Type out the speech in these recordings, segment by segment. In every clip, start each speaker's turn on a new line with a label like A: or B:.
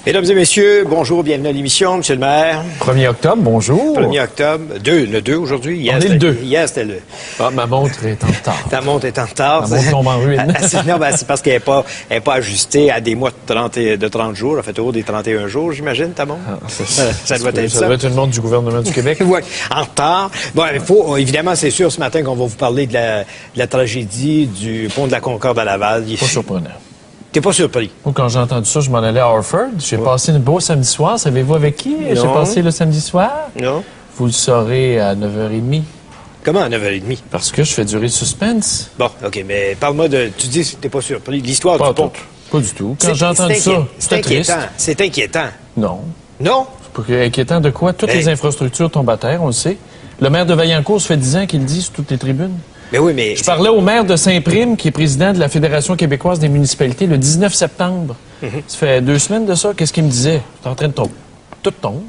A: Mesdames et messieurs, bonjour, bienvenue à l'émission, Monsieur le maire.
B: 1er octobre, bonjour.
A: 1er octobre, le 2 aujourd'hui.
B: Hier, on est le 2.
A: Hier, c'était le...
B: Ah, ma montre est en retard.
A: Ta montre est en retard.
B: Ma montre tombe en ruine.
A: Non, c'est parce qu'elle n'est pas ajustée à des mois de 30 jours. Elle fait toujours des 31 jours, j'imagine, ta montre.
B: Ah,
A: ça doit être ça.
B: Ça doit être une montre du gouvernement du Québec.
A: Oui, en retard. Bon, évidemment, c'est sûr, ce matin, qu'on va vous parler de la tragédie du pont de la Concorde à Laval.
B: Pas surprenant.
A: T'es pas surpris?
B: Moi, quand j'ai entendu ça, je m'en allais à Harford. J'ai passé un beau samedi soir. Savez-vous avec qui j'ai passé le samedi soir?
A: Non.
B: Vous le saurez à 9h30.
A: Comment à 9h30?
B: Parce que je fais durer le suspense.
A: Bon, OK, mais parle-moi de... Tu dis que t'es pas surpris. L'histoire du pont.
B: Pas du tout. Quand j'ai entendu ça, c'était triste.
A: C'est inquiétant.
B: Non.
A: Non?
B: C'est inquiétant de quoi? Toutes les infrastructures tombent à terre, on le sait. Le maire de Vaillancourt, ça fait 10 ans qu'il le dit sur toutes les tribunes.
A: Mais oui, mais...
B: Je parlais au maire de Saint-Prime, qui est président de la Fédération québécoise des municipalités, le 19 septembre. Ça fait 2 semaines de ça. Qu'est-ce qu'il me disait? C'est en train de tomber. Tout tombe.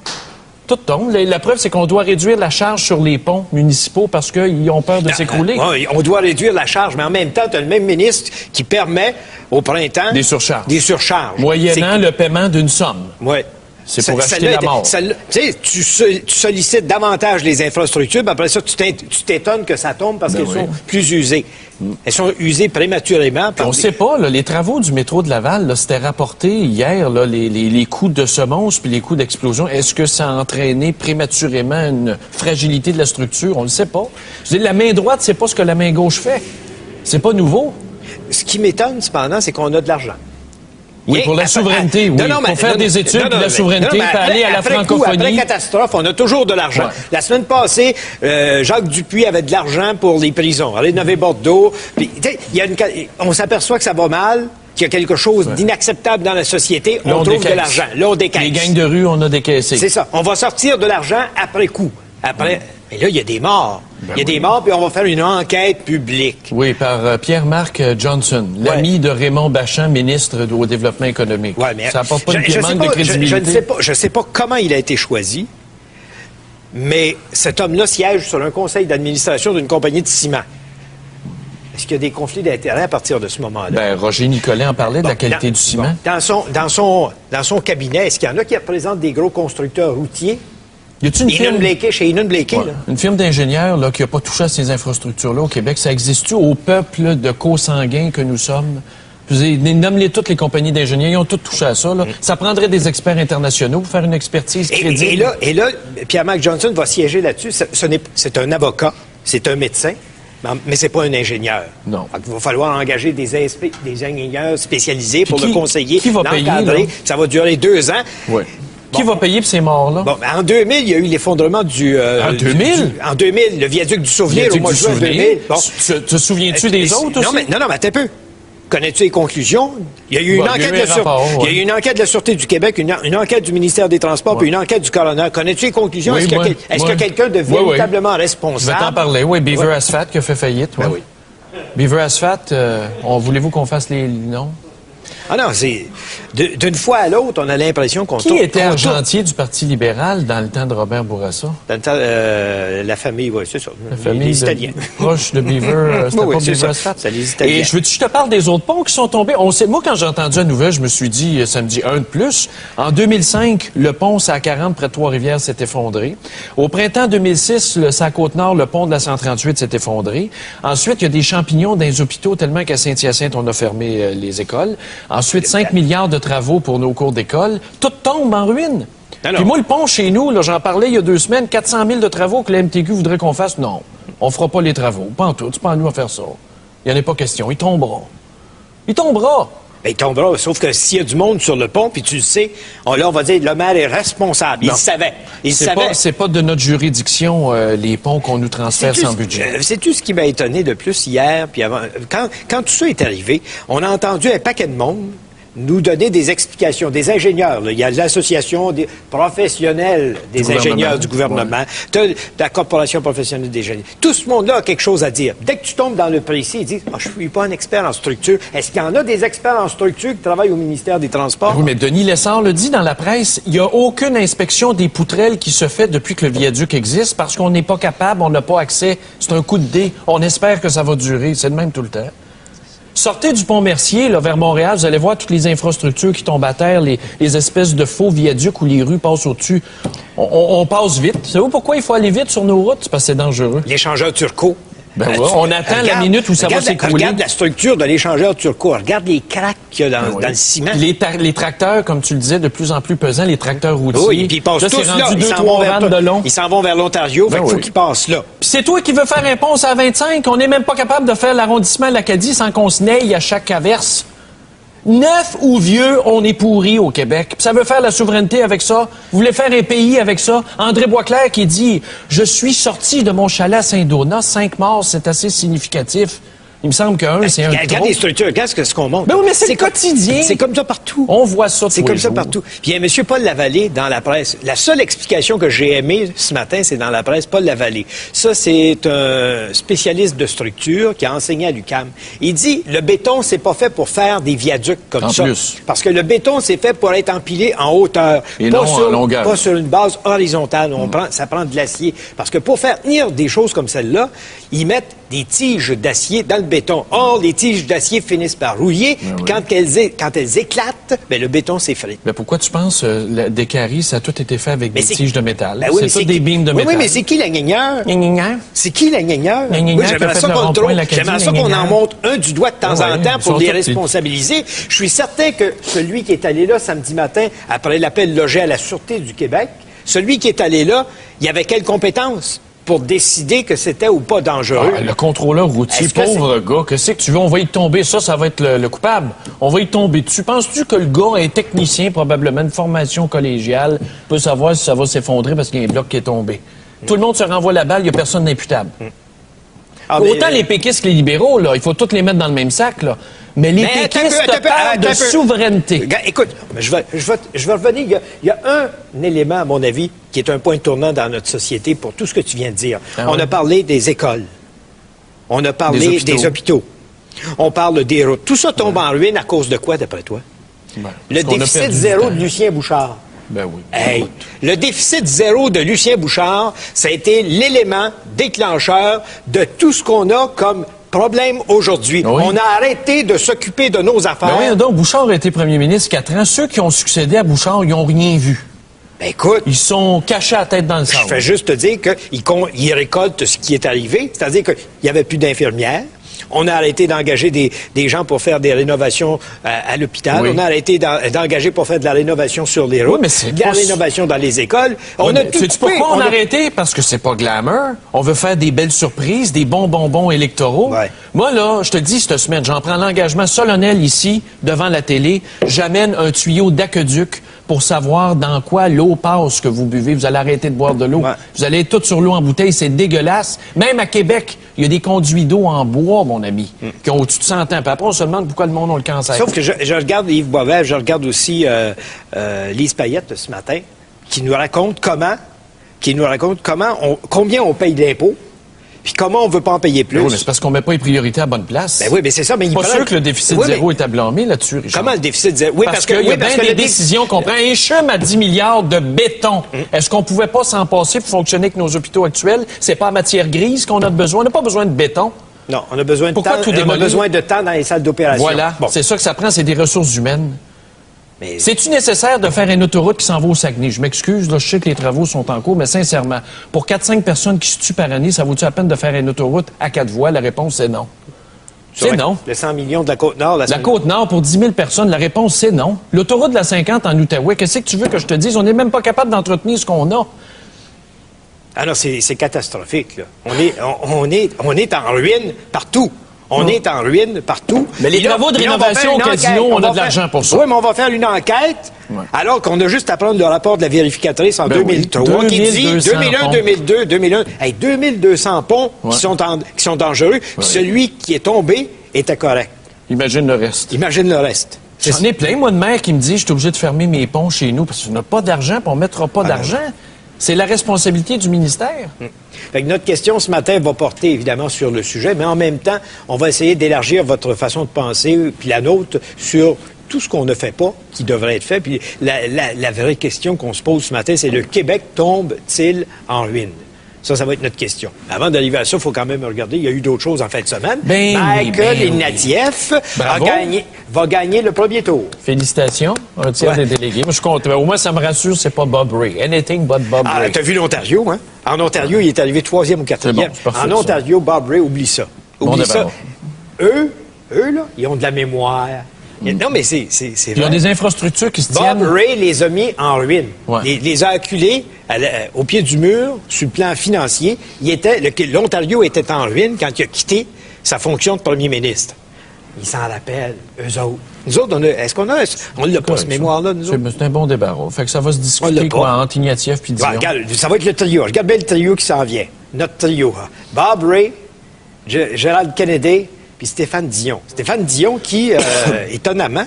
B: Tout tombe. La preuve, c'est qu'on doit réduire la charge sur les ponts municipaux parce qu'ils ont peur de s'écrouler.
A: On doit réduire la charge, mais en même temps, tu as le même ministre qui permet, au printemps...
B: Des surcharges.
A: Des surcharges.
B: Moyennant le paiement d'une somme.
A: Oui.
B: C'est pour acheter la mort.
A: Tu sollicites davantage les infrastructures, puis après ça, tu t'étonnes que ça tombe parce qu'elles sont plus usées. Elles sont usées prématurément.
B: On ne sait pas, là, les travaux du métro de Laval, c'était rapporté hier, là, les coups de semonce puis les coups d'explosion. Est-ce que ça a entraîné prématurément une fragilité de la structure? On ne le sait pas. Je veux dire, la main droite, c'est pas ce que la main gauche fait. C'est pas nouveau.
A: Ce qui m'étonne, cependant, c'est qu'on a de l'argent.
B: Oui, pour la souveraineté, oui. Pour faire des études, puis la souveraineté, puis aller à la francophonie.
A: Après catastrophe, on a toujours de l'argent. Ouais. La semaine passée, Jacques Dupuis avait de l'argent pour les prisons. Rénover Bordeaux. Puis, on s'aperçoit que ça va mal, qu'il y a quelque chose d'inacceptable dans la société.
B: Là,
A: on trouve de l'argent. Là, on décaisse.
B: Les gangs de rue, on a décaissé.
A: C'est ça. On va sortir de l'argent après coup. Après... Mais là, il y a des morts. Il y a des morts, puis on va faire une enquête publique.
B: Oui, par Pierre-Marc Johnson, l'ami de Raymond Bachand, ministre au Développement économique.
A: Ouais, mais
B: ça n'apporte pas une manque de crédibilité.
A: Je ne sais pas comment il a été choisi, mais cet homme-là siège sur un conseil d'administration d'une compagnie de ciment. Est-ce qu'il y a des conflits d'intérêts à partir de ce moment-là?
B: Bien, Roger Nicolet en parlait de la qualité du ciment.
A: Dans son cabinet, est-ce qu'il y en a qui représentent des gros constructeurs routiers?
B: Y a-t-il une firme...
A: chez Inon Blakey, là?
B: Une firme d'ingénieurs là, qui n'a pas touché à ces infrastructures-là au Québec, ça existe-tu au peuple de co-sanguins que nous sommes? Nomme-les toutes les compagnies d'ingénieurs, ils ont toutes touché à ça. Là. Ça prendrait des experts internationaux pour faire une expertise crédible.
A: Et là, Pierre-Marc Johnson va siéger là-dessus. C'est un avocat, c'est un médecin, mais c'est pas un ingénieur.
B: Non.
A: Donc, il va falloir engager des ingénieurs spécialisés pour le conseiller,
B: qui va payer,
A: ça va durer 2 ans.
B: Oui. Qui va payer pour ces morts-là?
A: Bon, en 2000, il y a eu l'effondrement du...
B: en 2000?
A: En 2000, le viaduc du Souvenir, au mois de juin 2000.
B: Bon. Te souviens-tu des autres aussi?
A: Non, mais attends un peu. Connais-tu les conclusions? Il y a eu une enquête il y a eu une enquête de la Sûreté du Québec, une enquête du ministère des Transports, puis une enquête du coroner. Connais-tu les conclusions? Est-ce qu'il y a quelqu'un de véritablement responsable?
B: Je vais t'en parler. Oui, Beaver Asphalt qui a fait faillite.
A: Ben oui.
B: Beaver Asphalt, voulez-vous qu'on fasse les noms?
A: Ah non, c'est... D'une fois à l'autre, on a l'impression qu'on...
B: Qui était argentier du Parti libéral dans le temps de Robert Bourassa?
A: Dans le temps, la famille, oui, c'est ça.
B: La famille
A: les Italiens.
B: Proche de Beaver, c'était pas Beaver Asphalt?
A: C'est les Italiens.
B: Et je te parle des autres ponts qui sont tombés. Moi, quand j'ai entendu la nouvelle, je me suis dit, ça me dit un de plus. En 2005, le pont Sac-40 près de Trois-Rivières s'est effondré. Au printemps 2006, le Sac-Côte-Nord, le pont de la 138 s'est effondré. Ensuite, il y a des champignons dans les hôpitaux tellement qu'à Saint-Hyacinthe, on a fermé les écoles. Ensuite, 5 milliards de travaux pour nos cours d'école. Tout tombe en ruine. Puis moi, le pont chez nous, j'en parlais il y a 2 semaines, 400 000 de travaux que la MTQ voudrait qu'on fasse. Non, on fera pas les travaux. Pas en tout. C'est pas à nous à faire ça. Il n'y en a pas question. Il tombera. Il tombera.
A: Ben, il tombera, sauf que s'il y a du monde sur le pont, puis tu le sais, là, on va dire, le maire est responsable. Il savait.
B: C'est pas de notre juridiction, les ponts qu'on nous transfère sans budget.
A: Sais-tu ce qui m'a étonné de plus hier, puis avant? Quand tout ça est arrivé, on a entendu un paquet de monde nous donner des explications, des ingénieurs. Là. Il y a l'association des professionnels des ingénieurs du gouvernement, la Corporation professionnelle des ingénieurs. Tout ce monde-là a quelque chose à dire. Dès que tu tombes dans le précis, ils disent « je ne suis pas un expert en structure ». Est-ce qu'il y en a des experts en structure qui travaillent au ministère des Transports?
B: Oui, mais Denis Lessard le dit dans la presse, il n'y a aucune inspection des poutrelles qui se fait depuis que le viaduc existe parce qu'on n'est pas capable, on n'a pas accès. C'est un coup de dé. On espère que ça va durer. C'est le même tout le temps. Sortez du pont Mercier, là, vers Montréal, vous allez voir toutes les infrastructures qui tombent à terre, les espèces de faux viaducs où les rues passent au-dessus. On passe vite. Savez-vous pourquoi il faut aller vite sur nos routes? C'est parce que c'est dangereux.
A: L'échangeur Turco.
B: Ben ouais, on attend la minute où ça va s'écrouler.
A: Regarde la structure de l'échangeur Turco. Regarde les craques qu'il y a dans le ciment.
B: Les tracteurs, comme tu le disais, de plus en plus pesants, les tracteurs routiers.
A: Oui, puis ils passent tous là. Ils s'en vont vers l'Ontario, fait qu'il faut qu'ils passent là.
B: Puis c'est toi qui veux faire un pont à 25. On n'est même pas capable de faire l'arrondissement de l'Acadie sans qu'on se naille à chaque averse. Neuf ou vieux, on est pourri au Québec. Puis ça veut faire la souveraineté avec ça. Vous voulez faire un pays avec ça. André Boisclair qui dit « Je suis sorti de mon chalet à Saint-Donat. 5 morts, c'est assez significatif. » Il me semble qu'un, c'est un
A: Regarde les structures, regarde ce qu'on montre.
B: Ben oui, mais c'est le quotidien.
A: C'est comme ça partout.
B: On voit ça tous les jours.
A: C'est comme ça partout. Puis il y a M. Paul Lavallée dans la presse. La seule explication que j'ai aimée ce matin, c'est dans la presse, Paul Lavallée. Ça, c'est un spécialiste de structure qui a enseigné à l'UQAM. Il dit, le béton, c'est pas fait pour faire des viaducs comme ça. Parce que le béton, c'est fait pour être empilé en hauteur.
B: Et non en longueur.
A: Pas sur une base horizontale. Ça prend de l'acier. Parce que pour faire tenir des choses comme celle-là, ils mettent des tiges d'acier dans le béton. Or, les tiges d'acier finissent par rouiller. Puis quand elles éclatent, ben, le béton s'effrite.
B: Mais pourquoi tu penses des caries, ça a tout été fait avec des tiges de métal?
A: Ben oui,
B: c'est tout des beams de métal.
A: Oui, mais c'est qui la gnagneur? C'est qui la gnagneur?
B: J'aimerais
A: ça qu'on en montre un du doigt de temps en temps pour les responsabiliser. Je suis certain que celui qui est allé là samedi matin, après l'appel logé à la Sûreté du Québec, celui qui est allé là, il avait quelles compétences pour décider que c'était ou pas dangereux?
B: Le contrôleur routier, pauvre gars, qu'est-ce que tu veux? On va y tomber. Ça va être le coupable. On va y tomber dessus. Penses-tu que le gars est technicien, probablement, de formation collégiale, peut savoir si ça va s'effondrer parce qu'il y a un bloc qui est tombé? Tout le monde se renvoie la balle, il n'y a personne d'imputable. Autant les péquistes que les libéraux, là, il faut tous les mettre dans le même sac, là. Mais les péquistes parlent de souveraineté.
A: Écoute, je vais revenir. Il y a un élément, à mon avis, qui est un point tournant dans notre société pour tout ce que tu viens de dire. On a parlé des écoles. On a parlé des hôpitaux. On parle des routes. Tout ça tombe en ruine à cause de quoi, d'après toi? Le déficit zéro de Lucien Bouchard.
B: Ben oui.
A: Hey, le déficit zéro de Lucien Bouchard, ça a été l'élément déclencheur de tout ce qu'on a comme problème aujourd'hui. Oui. On a arrêté de s'occuper de nos affaires.
B: Ben oui, donc, Bouchard a été premier ministre 4 ans. Ceux qui ont succédé à Bouchard, ils n'ont rien vu.
A: Ben écoute,
B: ils sont cachés à la tête dans le sable.
A: Je fais juste te dire qu'ils récoltent ce qui est arrivé. C'est-à-dire qu'il n'y avait plus d'infirmières. On a arrêté d'engager des gens pour faire des rénovations à l'hôpital. Oui. On a arrêté d'engager pour faire de la rénovation sur les routes, de la rénovation dans les écoles. On a tout coupé.
B: Pourquoi on a arrêté? Parce que c'est pas glamour. On veut faire des belles surprises, des bons bonbons électoraux. Ouais. Moi, là, je te dis cette semaine, j'en prends l'engagement solennel ici, devant la télé. J'amène un tuyau d'aqueduc pour savoir dans quoi l'eau passe que vous buvez. Vous allez arrêter de boire de l'eau. Ouais. Vous allez être tout sur l'eau en bouteille. C'est dégueulasse. Même à Québec, il y a des conduits d'eau en bois, mon ami, qui ont au-dessus de 100 ans. Puis après, on se demande pourquoi le monde a le cancer.
A: Sauf que je regarde Yves Boisvert, je regarde aussi Lise Payette ce matin, qui nous raconte combien on paye d'impôts. Puis comment on ne veut pas en payer plus?
B: Oui, mais c'est parce qu'on ne met pas les priorités à bonne place.
A: Ben oui, mais c'est ça. Mais
B: pas sûr que le déficit zéro est à blâmer là-dessus, Richard.
A: Comment le déficit zéro? Oui,
B: parce qu'il y a bien des décisions qu'on prend. Un chum à 10 milliards de béton. Est-ce qu'on ne pouvait pas s'en passer pour fonctionner avec nos hôpitaux actuels? C'est pas en matière grise qu'on a besoin. On n'a pas besoin de béton.
A: Non, on a besoin de temps. On a besoin de temps dans les salles d'opération.
B: Voilà. Bon. C'est ça que ça prend, c'est des ressources humaines. Mais... C'est-tu nécessaire de faire une autoroute qui s'en va au Saguenay? Je m'excuse, là, je sais que les travaux sont en cours, mais sincèrement, pour 4-5 personnes qui se tuent par année, ça vaut-tu la peine de faire une autoroute à 4 voies? La réponse, c'est non. C'est non.
A: Le 100 millions de la Côte-Nord.
B: La Côte-Nord, pour 10 000 personnes, la réponse, c'est non. L'autoroute de la 50 en Outaouais, qu'est-ce que tu veux que je te dise? On n'est même pas capable d'entretenir ce qu'on a.
A: Ah non, c'est catastrophique, là. On est en ruine partout. On est en ruine partout.
B: Mais les travaux de rénovation au casino, on a de l'argent pour ça.
A: Oui, mais on va faire une enquête, alors qu'on a juste à prendre le rapport de la vérificatrice en 2003, qui dit 2001, 2002, 2001. Hey, 2200 ponts qui sont dangereux. Celui qui est tombé était correct.
B: Imagine le reste.
A: Imagine le reste.
B: J'en ai plein, moi, de maires qui me disent je suis obligé de fermer mes ponts chez nous parce qu'on n'a pas d'argent, puis on ne mettra pas d'argent. C'est la responsabilité du ministère.
A: Fait que notre question ce matin va porter évidemment sur le sujet, mais en même temps, on va essayer d'élargir votre façon de penser, puis la nôtre, sur tout ce qu'on ne fait pas, qui devrait être fait. Puis la vraie question qu'on se pose ce matin, c'est le Québec tombe-t-il en ruine? Ça va être notre question. Avant d'arriver à ça, il faut quand même regarder. Il y a eu d'autres choses en fin de semaine.
B: Michael
A: Ignatieff
B: Bravo.
A: va gagner le premier tour.
B: Félicitations, un tiers des délégués. Moi, je suis content. Au moins, ça me rassure, c'est pas Bob Ray. Anything but Bob Ray.
A: T'as vu l'Ontario, hein? En Ontario, il est arrivé 3e ou 4e.
B: C'est bon, c'est parfait,
A: en Ontario, Bob Ray, oublie ça. Oublie ça. Eux, là, ils ont de la mémoire. Non, mais c'est vrai.
B: Ils ont des infrastructures qui se
A: Bob
B: tiennent.
A: Ray les a mis en ruine.
B: Ouais.
A: Les a acculés au pied du mur, sur le plan financier. L'Ontario était en ruine quand il a quitté sa fonction de premier ministre. Ils s'en rappellent, eux autres. Nous autres, on l'a pas, cette mémoire-là, nous autres?
B: C'est un bon débarras. Fait que ça va se discuter, entre Ignatieff et Dion.
A: Regarde, ça va être le trio. Regarde bien le trio qui s'en vient. Notre trio. Bob Ray, Gérald Kennedy, puis Stéphane Dion. Stéphane Dion qui, étonnamment,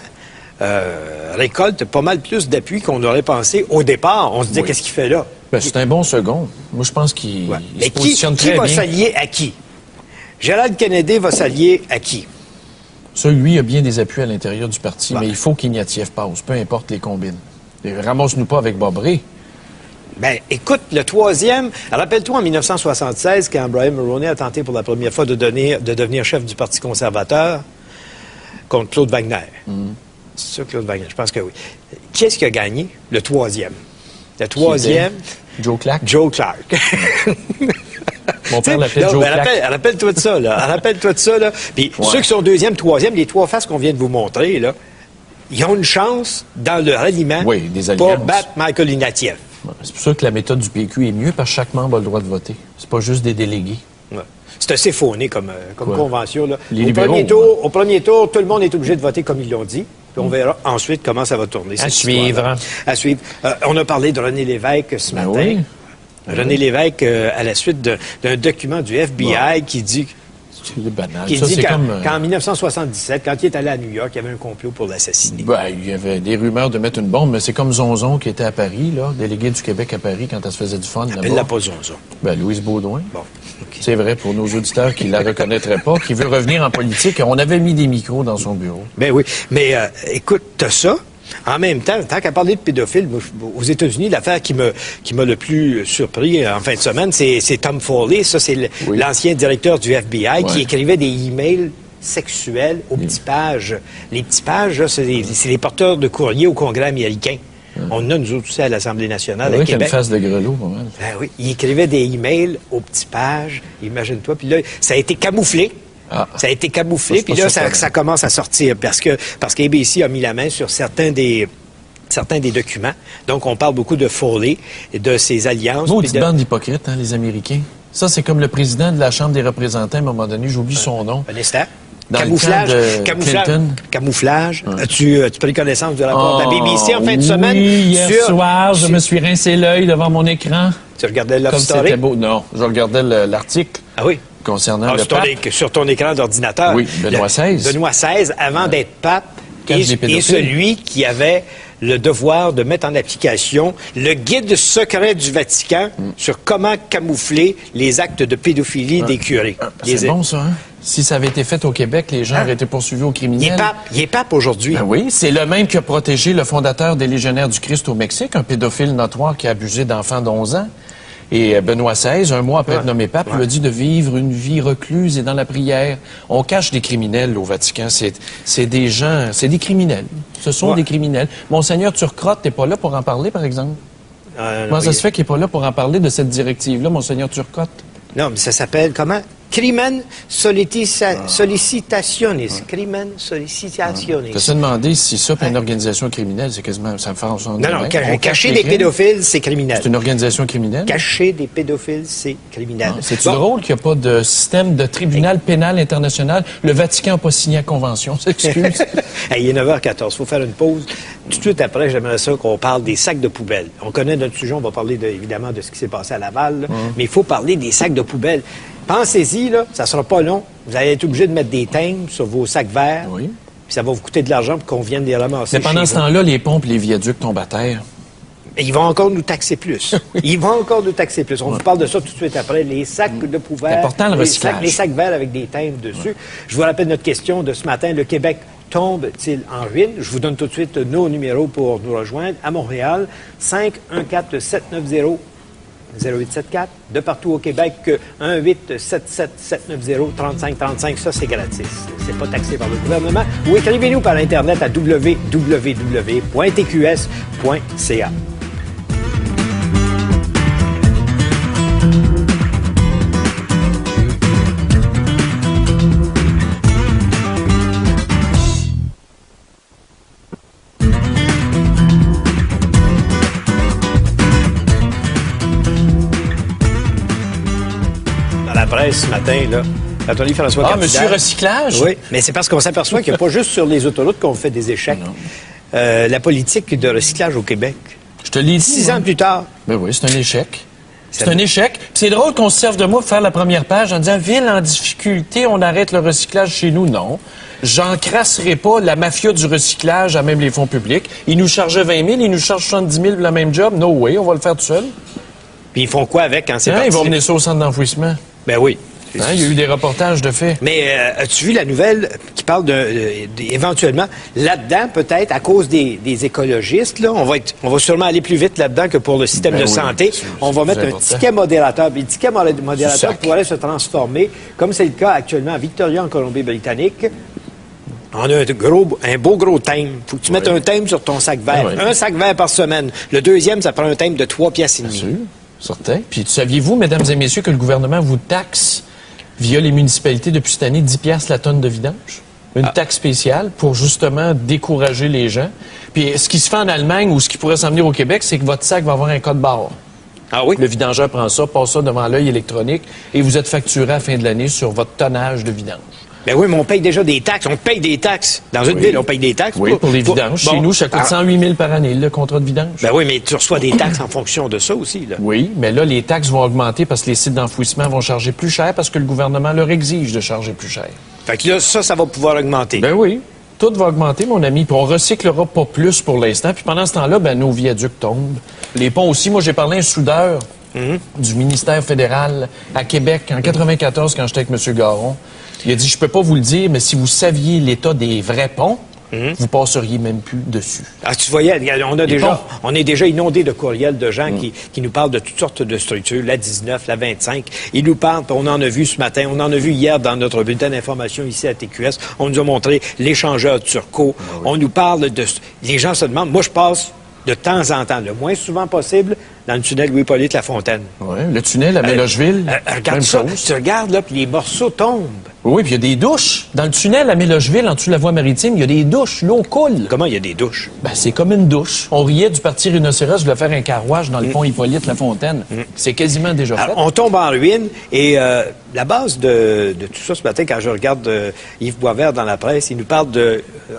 A: récolte pas mal plus d'appui qu'on aurait pensé au départ. On se disait, qu'est-ce qu'il fait là?
B: Ben, c'est un bon second. Moi, je pense qu'il se positionne très bien.
A: Qui va s'allier à qui? Gérald Kennedy va s'allier à qui?
B: Ça, lui, a bien des appuis à l'intérieur du parti, mais il faut qu'Ignatieff passe, peu importe les combines. Ramasse-nous pas avec Bob Ray.
A: Ben, écoute, le troisième, rappelle-toi en 1976, quand Brian Mulroney a tenté pour la première fois de devenir chef du Parti conservateur contre Claude Wagner. C'est ça, Claude Wagner? Je pense que oui. Qui est-ce qui a gagné? Le troisième. Le troisième...
B: Joe Clark.
A: Joe Clark.
B: Mon père l'appelait Joe Clark.
A: Rappelle-toi de ça, là. Rappelle-toi de ça, là. Puis ceux qui sont deuxième, troisième, les trois faces qu'on vient de vous montrer, là, ils ont une chance dans le ralliement pour battre Michael Ignatieff.
B: C'est pour ça que la méthode du PQ est mieux, parce que chaque membre a le droit de voter. C'est pas juste des délégués.
A: Ouais. C'est assez fauné comme convention. Là. Au premier tour, tout le monde est obligé de voter comme ils l'ont dit. Puis on verra ensuite comment ça va tourner.
B: À suivre.
A: À suivre. On a parlé de René Lévesque ce matin.
B: Oui.
A: René Lévesque, à la suite d'un document du FBI qui dit...
B: C'est banal.
A: Qui dit qu'en 1977, quand il est allé à New York, il y avait un complot pour l'assassiner.
B: Ben, il y avait des rumeurs de mettre une bombe, mais c'est comme Zonzon qui était à Paris, là, délégué du Québec à Paris quand elle se faisait du fun.
A: Elle l'a pas Zonzon.
B: Ben, Louise Baudouin.
A: Bon. Okay.
B: C'est vrai pour nos auditeurs qui la reconnaîtraient pas, qui veut revenir en politique. On avait mis des micros dans son bureau.
A: Ben oui. Mais écoute, t'as ça. En même temps, tant qu'à parler de pédophiles, aux États-Unis, l'affaire qui m'a le plus surpris en fin de semaine, c'est Tom Foley. Ça, c'est l'ancien directeur du FBI qui écrivait des emails sexuels aux petits pages. Les petits pages, là, c'est les porteurs de courrier au Congrès américain. On a, nous autres aussi, à l'Assemblée nationale, à Québec.
B: Il y a une face de grelot, pas mal.
A: Ben oui. Il écrivait des emails aux petits pages. Imagine-toi. Puis là, ça a été camouflé. Ça a été camouflé, puis là, ça commence à sortir parce qu'ABC a mis la main sur certains des documents. Donc, on parle beaucoup de Foley et de ses alliances.
B: Maudite bande d'hypocrites, hein, les Américains. Ça, c'est comme le président de la Chambre des représentants, à un moment donné, j'oublie son nom.
A: Un instant.
B: Dans
A: Camouflage. As-tu pris connaissance du rapport de la BBC en fin de semaine?
B: Hier soir, je me suis rincé l'œil devant mon écran.
A: Tu regardais Love
B: Comme
A: Story?
B: C'était beau. Non, je regardais l'article.
A: Ah oui?
B: Concernant le pape.
A: Sur ton écran d'ordinateur.
B: Oui, Benoît XVI.
A: Benoît XVI, avant d'être pape, et celui qui avait le devoir de mettre en application le guide secret du Vatican sur comment camoufler les actes de pédophilie des curés.
B: C'est bon, ça, hein? Si ça avait été fait au Québec, les gens auraient été poursuivis au criminel.
A: Il est pape aujourd'hui.
B: Ben oui, c'est le même qui a protégé le fondateur des Légionnaires du Christ au Mexique, un pédophile notoire qui a abusé d'enfants d'11 ans. Et Benoît XVI, un mois après être nommé pape, lui a dit de vivre une vie recluse et dans la prière. On cache des criminels au Vatican. C'est des gens, c'est des criminels. Ce sont des criminels. Monseigneur Turcotte, t'es pas là pour en parler, par exemple? Comment ça se fait qu'il n'est pas là pour en parler de cette directive-là, Monseigneur Turcotte?
A: Non, mais ça s'appelle comment? Crimen sollicitationis. Crimen sollicitationis.
B: Tu as demandé si ça, puis une organisation criminelle, c'est quasiment... Ça me fait en
A: Non, cacher des pédophiles, c'est criminel.
B: C'est une organisation criminelle? Cacher
A: des pédophiles, c'est criminel.
B: C'est-tu drôle qu'il n'y a pas de système de tribunal pénal international? Le Vatican n'a pas signé la convention, s'excuse.
A: Il est 9h14, il faut faire une pause. Tout de suite après, j'aimerais ça qu'on parle des sacs de poubelle. On connaît notre sujet, on va parler évidemment de ce qui s'est passé à Laval, mais il faut parler des sacs de poubelle. Pensez-y, là, ça sera pas long. Vous allez être obligé de mettre des timbres sur vos sacs verts. Oui. Puis ça va vous coûter de l'argent pour qu'on vienne les ramasser.
B: Mais pendant ce temps-là, les pompes et les viaducs tombent à terre.
A: Et ils vont encore nous taxer plus. Ils vont encore nous taxer plus. On vous parle de ça tout de suite après. Les sacs de poubelle.
B: C'est important, le recyclage.
A: Les sacs verts avec des timbres dessus. Je vous rappelle notre question de ce matin. Le Québec tombe-t-il en ruine? Je vous donne tout de suite nos numéros pour nous rejoindre. À Montréal, 514-790-99 0874, de partout au Québec, 1-877-790-3535. Ça, c'est gratis. C'est pas taxé par le gouvernement. Ou écrivez-nous par Internet à www.tqs.ca. Ce matin, là, l'atelier François Capidal.
B: Monsieur Recyclage?
A: Oui, mais c'est parce qu'on s'aperçoit qu'il n'y a pas juste sur les autoroutes qu'on fait des échecs. La politique de recyclage au Québec.
B: Je te l'ai dit.
A: 6 ans plus tard.
B: Ben oui, c'est un échec. C'est un échec. C'est drôle qu'on se serve de moi pour faire la première page en disant « Ville en difficulté, on arrête le recyclage chez nous. » Non. J'en crasserai pas la mafia du recyclage à même les fonds publics. Ils nous chargeaient 20 000, ils nous chargent 70 000 pour la même job. No way, on va le faire tout seul.
A: Puis ils font quoi avec quand c'est parti?
B: Ils vont mener ça au centre d'enfouissement.
A: Ben oui.
B: Il y a eu des reportages de faits.
A: Mais as-tu vu la nouvelle qui parle éventuellement, là-dedans, peut-être, à cause des écologistes, là, on va sûrement aller plus vite là-dedans que pour le système de santé. On va mettre un ticket modérateur. Puis le ticket modérateur pourrait se transformer, comme c'est le cas actuellement à Victoria, en Colombie-Britannique. On a un beau gros thème. Faut que tu mettes un thème sur ton sac vert. Un sac vert par semaine. Le deuxième, ça prend un thème de 3,5 piastres.
B: Bien sûr. Certain. Puis saviez-vous, mesdames et messieurs, que le gouvernement vous taxe via les municipalités depuis cette année 10 piastres la tonne de vidange? Une taxe spéciale pour justement décourager les gens. Puis ce qui se fait en Allemagne ou ce qui pourrait s'en venir au Québec, c'est que votre sac va avoir un code barre.
A: Ah oui?
B: Le vidangeur prend ça, passe ça devant l'œil électronique et vous êtes facturé à la fin de l'année sur votre tonnage de vidange.
A: Ben oui, mais on paye déjà des taxes. On paye des taxes. Dans une ville, on paye des taxes.
B: Oui, pour les vidanges. Chez nous, ça coûte 108 000 par année, le contrat de vidange.
A: Ben oui, mais tu reçois des taxes en fonction de ça aussi, là.
B: Oui, mais là, les taxes vont augmenter parce que les sites d'enfouissement vont charger plus cher parce que le gouvernement leur exige de charger plus cher.
A: Fait que là, ça va pouvoir augmenter.
B: Ben oui. Tout va augmenter, mon ami, puis on recyclera pas plus pour l'instant. Puis pendant ce temps-là, ben nos viaducs tombent. Les ponts aussi. Moi, j'ai parlé à un soudeur du ministère fédéral à Québec en 94 quand j'étais avec M. Garon. Il a dit, je peux pas vous le dire, mais si vous saviez l'état des vrais ponts, vous passeriez même plus dessus.
A: Ah, tu voyais, on est déjà inondé de courriels de gens qui nous parlent de toutes sortes de structures, la 19, la 25. Ils nous parlent, on en a vu ce matin, on en a vu hier dans notre bulletin d'information ici à TQS. On nous a montré l'échangeur Turco. On nous parle de... Les gens se demandent, moi je passe de temps en temps, le moins souvent possible, dans le tunnel Louis-Hippolyte Lafontaine.
B: Oui, le tunnel à Mélogeville,
A: regarde
B: même
A: ça,
B: chose.
A: tu regardes là, puis les morceaux tombent.
B: Oui, puis il y a des douches. Dans le tunnel à Mélogeville, en dessous de la voie maritime, il y a des douches. L'eau coule.
A: Comment il y a des douches?
B: Ben, c'est comme une douche. On riait du parti rhinocéros de faire un carrouage dans le pont Hippolyte-Lafontaine. C'est quasiment déjà fait.
A: Alors, on tombe en ruine et la base de tout ça ce matin, quand je regarde Yves Boisvert dans la presse, il nous parle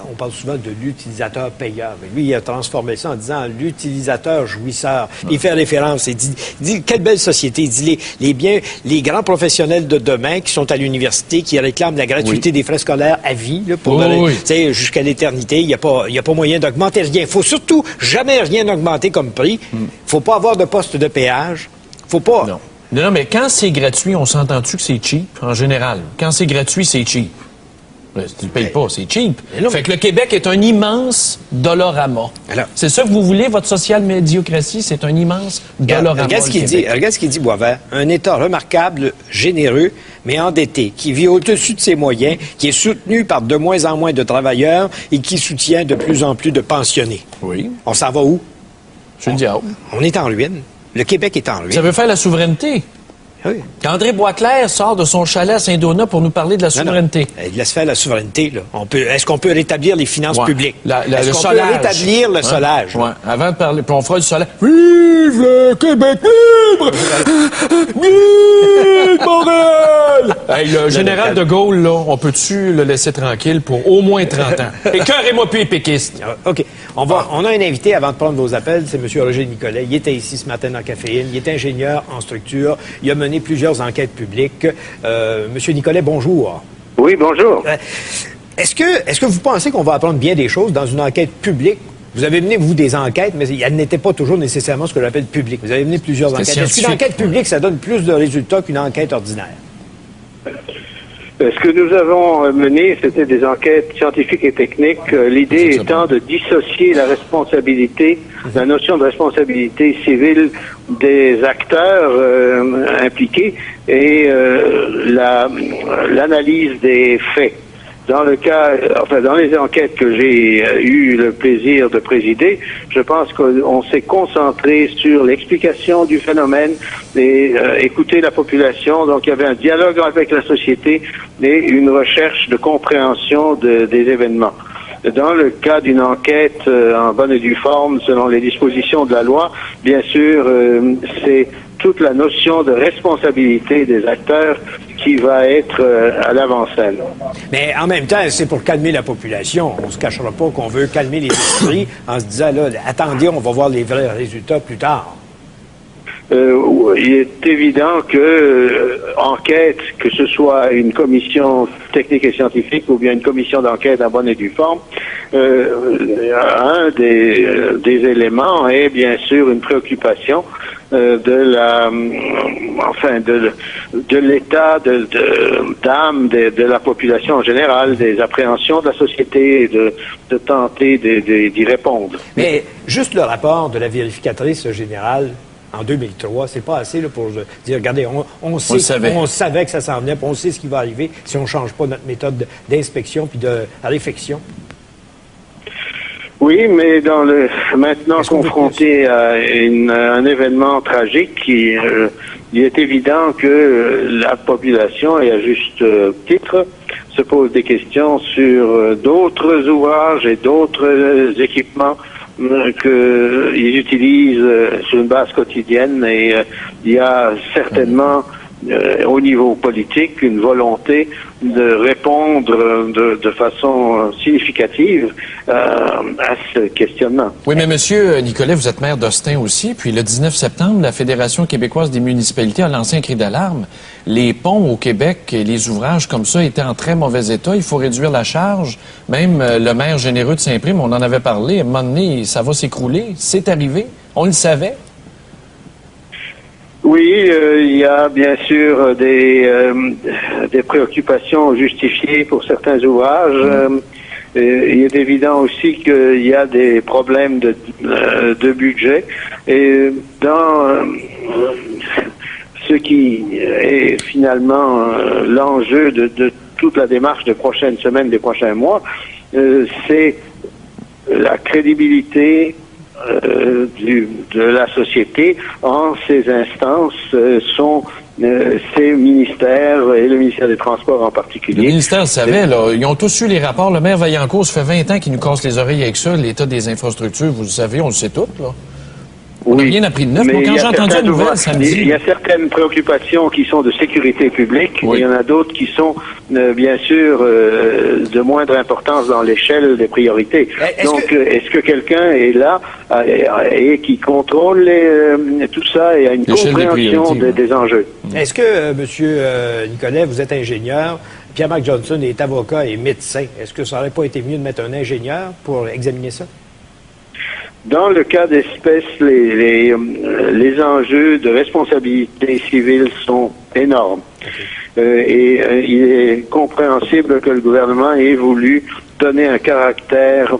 A: on parle souvent de l'utilisateur payeur. Mais lui, il a transformé ça en disant l'utilisateur jouisseur. Il fait référence. Il dit quelle belle société. Il dit les grands professionnels de demain qui sont à l'université, qui réclament la gratuité des frais scolaires à vie, là, pour jusqu'à l'éternité. Il n'y a pas moyen d'augmenter rien. Il faut surtout jamais rien augmenter comme prix. Il ne faut pas avoir de poste de péage. Faut pas.
B: Non, mais quand c'est gratuit, on s'entend-tu que c'est cheap, en général? Quand c'est gratuit, c'est cheap. Tu ne payes pas, c'est cheap. Fait que le Québec est un immense dolorama. C'est ça que vous voulez, votre social médiocratie, c'est un immense dolorama.
A: Regarde ce qu'il dit, Boisvert. Un État remarquable, généreux, mais endetté, qui vit au-dessus de ses moyens, qui est soutenu par de moins en moins de travailleurs et qui soutient de plus en plus de pensionnés.
B: Oui.
A: On s'en va où?
B: Je le diable.
A: On est en ruine. Le Québec est en ruine.
B: Ça veut faire la souveraineté.
A: Oui.
B: André Boisclair sort de son chalet à Saint-Donat pour nous parler de la souveraineté.
A: Non. Il laisse faire la souveraineté, là. Est-ce qu'on peut rétablir les finances publiques? Est-ce qu'on
B: solage.
A: peut rétablir le solage?
B: Ouais. Avant de parler, puis on fera le solage. Vive le Québec libre! Vive Montréal! Hey, le général de Gaulle, là, on peut-tu le laisser tranquille pour au moins 30 ans? Écœurez-moi plus les péquistes.
A: OK. On a un invité avant de prendre vos appels, c'est M. Roger Nicolet. Il était ici ce matin dans Caféine. Il est ingénieur en structure. Il a mené plusieurs enquêtes publiques. Monsieur Nicolet, bonjour.
C: Oui, bonjour.
A: Est-ce que vous pensez qu'on va apprendre bien des choses dans une enquête publique? Vous avez mené, vous, des enquêtes, mais elles n'étaient pas toujours nécessairement ce que j'appelle publiques. Vous avez mené plusieurs enquêtes. Est-ce qu'une enquête publique, ça donne plus de résultats qu'une enquête ordinaire?
C: Ce que nous avons mené, c'était des enquêtes scientifiques et techniques, l'idée étant de dissocier la responsabilité, la notion de responsabilité civile des acteurs impliqués et l'analyse des faits. Dans le cas, dans les enquêtes que j'ai eu le plaisir de présider, je pense qu'on s'est concentré sur l'explication du phénomène et écouter la population. Donc, il y avait un dialogue avec la société et une recherche de compréhension des événements. Dans le cas d'une enquête en bonne et due forme, selon les dispositions de la loi, bien sûr, c'est toute la notion de responsabilité des acteurs qui va être à l'avant-scène.
A: Mais en même temps, c'est pour calmer la population. On ne se cachera pas qu'on veut calmer les esprits en se disant, là, attendez, on va voir les vrais résultats plus tard.
C: Il est évident que enquête, que ce soit une commission technique et scientifique ou bien une commission d'enquête en bonne et due forme, un des éléments est bien sûr une préoccupation de l'état d'âme de la population en général, des appréhensions de la société et de tenter d'y répondre.
A: Mais juste le rapport de la vérificatrice générale en 2003, c'est pas assez là, pour dire, regardez, on savait que ça s'en venait, puis on sait ce qui va arriver si on ne change pas notre méthode d'inspection puis de réflexion.
C: Oui, mais maintenant confronté à un événement tragique, il est évident que la population, et à juste titre, se pose des questions sur d'autres ouvrages et d'autres équipements qu'ils utilisent sur une base quotidienne, et il y a certainement au niveau politique une volonté de répondre de façon significative à ce questionnement.
B: Oui, mais Monsieur Nicolet, vous êtes maire d'Austin aussi, puis le 19 septembre, la Fédération québécoise des municipalités a lancé un cri d'alarme. Les ponts au Québec et les ouvrages comme ça étaient en très mauvais état. Il faut réduire la charge. Même le maire généreux de Saint-Prime, on en avait parlé, à un moment donné, ça va s'écrouler. C'est arrivé. On le savait.
C: Oui, il y a bien sûr des préoccupations justifiées pour certains ouvrages. Il est évident aussi qu'il y a des problèmes de budget. Et dans ce qui est finalement l'enjeu de toute la démarche des prochaines semaines, des prochains mois, c'est la crédibilité de la société en ces instances sont ces ministères et le ministère des Transports en particulier.
B: Le ministère savait, là, ils ont tous eu les rapports. Le maire Vaillancourt, ça fait 20 ans qu'il nous casse les oreilles avec ça, l'état des infrastructures, vous le savez, on le sait tout, là. On n'a rien appris de neuf. Moi, quand j'ai entendu la nouvelle samedi...
C: Il y a certaines préoccupations qui sont de sécurité publique. Oui. Il y en a d'autres qui sont, bien sûr, de moindre importance dans l'échelle des priorités. Est-ce que quelqu'un est là et qui contrôle tout ça et a une compréhension des enjeux?
A: Est-ce que, Monsieur Nicolet, vous êtes ingénieur, Pierre-Marc Johnson est avocat et médecin. Est-ce que ça n'aurait pas été mieux de mettre un ingénieur pour examiner ça?
C: Dans le cas d'espèce, les enjeux de responsabilité civile sont énormes. Et il est compréhensible que le gouvernement ait voulu donner un caractère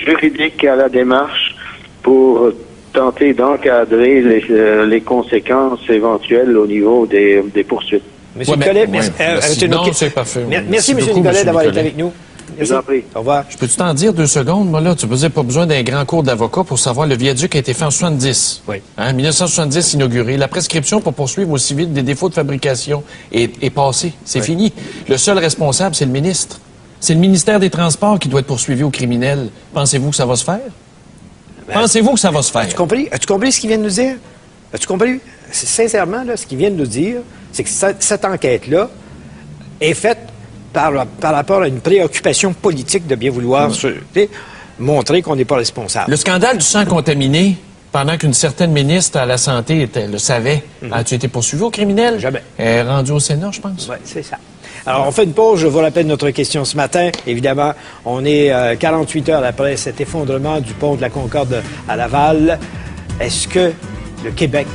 C: juridique à la démarche pour tenter d'encadrer les conséquences éventuelles au niveau des poursuites.
A: Monsieur Nicolet,
B: c'est parfait.
A: Merci, Monsieur Nicolet, d'avoir été avec nous.
C: Je vous en prie.
A: Au revoir.
B: Je peux-tu t'en dire 2 secondes? Moi, là, tu peux dire pas besoin d'un grand cours d'avocat pour savoir le viaduc a été fait en 70.
A: Oui.
B: 1970 inauguré. La prescription pour poursuivre aux civils des défauts de fabrication est passée. C'est fini. Le seul responsable, c'est le ministre. C'est le ministère des Transports qui doit être poursuivi aux criminels. Pensez-vous que ça va se faire? Pensez-vous que ça va se faire?
A: As-tu compris ce qu'il vient de nous dire? As-tu compris? Sincèrement, là, ce qu'il vient de nous dire, c'est que cette enquête-là est faite par rapport à une préoccupation politique de bien vouloir montrer qu'on n'est pas responsable.
B: Le scandale du sang contaminé, pendant qu'une certaine ministre à la Santé le savait, as-tu été poursuivi au criminel?
A: Jamais.
B: Rendu au Sénat, je pense.
A: Oui, c'est ça. Alors, on fait une pause. Je vous rappelle notre question ce matin. Évidemment, on est 48 heures après cet effondrement du pont de la Concorde à Laval. Est-ce que le Québec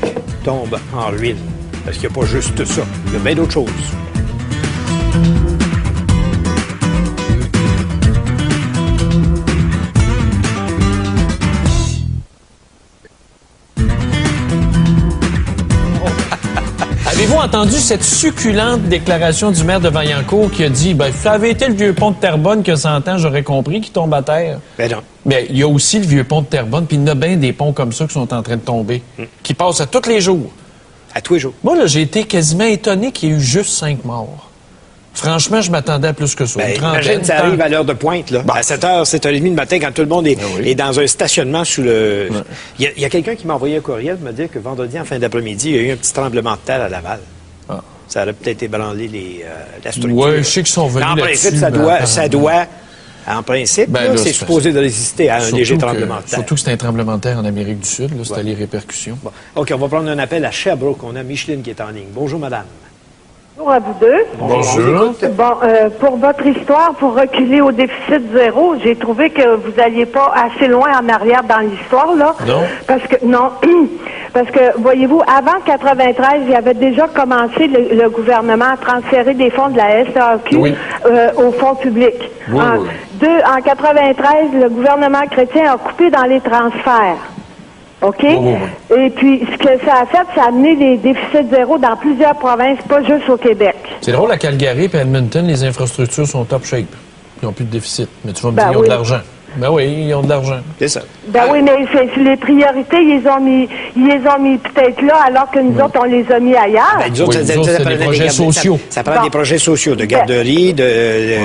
A: tombe en ruine? Parce qu'il n'y a pas juste ça. Il y a bien d'autres choses.
B: Avez-vous entendu cette succulente déclaration du maire de Vaillancourt qui a dit, ça avait été le vieux pont de Terrebonne que 100 ans, j'aurais compris, qui tombe à terre?
A: Ben non.
B: Mais il y a aussi le vieux pont de Terrebonne, puis il y en a bien des ponts comme ça qui sont en train de tomber, qui passent à tous les jours.
A: À tous les jours.
B: Moi, là, j'ai été quasiment étonné qu'il y ait eu juste 5 morts. Franchement, je m'attendais à plus que ça.
A: Ben, imagine, ça arrive à l'heure de pointe, là. À 7h, 7h30 du matin, quand tout le monde est dans un stationnement sous le... Il y a quelqu'un qui m'a envoyé un courriel pour me dire que vendredi, en fin d'après-midi, il y a eu un petit tremblement de terre à Laval. Ça aurait peut-être ébranlé la structure.
B: Oui, je sais qu'ils sont venus
A: là-dessus. En principe, ça doit... En principe, c'est supposé de résister à un léger tremblement de terre.
B: Surtout que c'est un tremblement de terre en Amérique du Sud. C'était les répercussions.
A: Bon. OK, on va prendre un appel à Sherbrooke. On a Micheline qui est en ligne. Bonjour, madame.
D: Bonjour à vous deux.
B: Bonjour.
D: Bon, pour votre histoire, pour reculer au déficit zéro, j'ai trouvé que vous n'alliez pas assez loin en arrière dans l'histoire, là.
B: Non.
D: Parce que, voyez-vous, avant 93, il y avait déjà commencé le gouvernement à transférer des fonds de la SAQ aux fonds publics. En 93, le gouvernement chrétien a coupé dans les transferts. OK? Et puis, ce que ça a fait, ça a amené des déficits zéro dans plusieurs provinces, pas juste au Québec.
B: C'est drôle, à Calgary et à Edmonton, les infrastructures sont top shape. Ils n'ont plus de déficit. Mais tu vas me dire, ils ont de l'argent. Ben oui, ils ont de l'argent.
A: C'est ça.
D: Ben oui, mais les priorités, ils les ont mis peut-être là, alors que nous autres, on les a mis ailleurs.
A: Ben, nous autres,
B: c'est des projets sociaux.
A: Ça prend des projets sociaux, de garderie,
D: c'est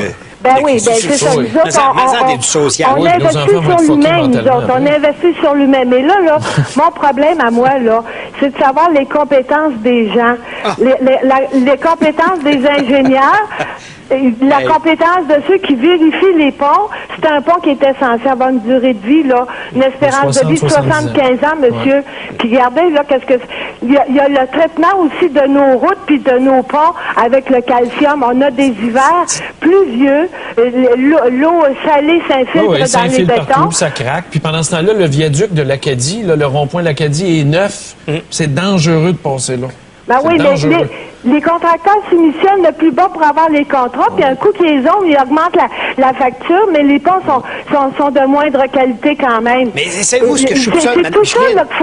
D: ça. Nous autres,
A: du social.
D: On investit sur l'humain, nous autres. On investit sur l'humain. Mais là, mon problème à moi, là, c'est de savoir les compétences des gens. Les compétences des ingénieurs. La compétence de ceux qui vérifient les ponts, c'est un pont qui était censé avoir une durée de vie, là, une espérance de vie de 75 ans, monsieur. Puis regardez, là, il y a le traitement aussi de nos routes puis de nos ponts avec le calcium. On a des hivers pluvieux, l'eau salée s'infiltre dans les bétons.
B: Partout, ça craque. Puis pendant ce temps-là, le viaduc de l'Acadie, le rond-point de l'Acadie est neuf. C'est dangereux de passer là.
D: Ben oui, les contracteurs s'émissionnent le plus bas pour avoir les contrats, puis un coup qu'ils ont, ils augmentent la facture, mais les ponts sont de moindre qualité quand même.
A: Mais savez-vous ce que je soupçonne,
D: c'est tout ça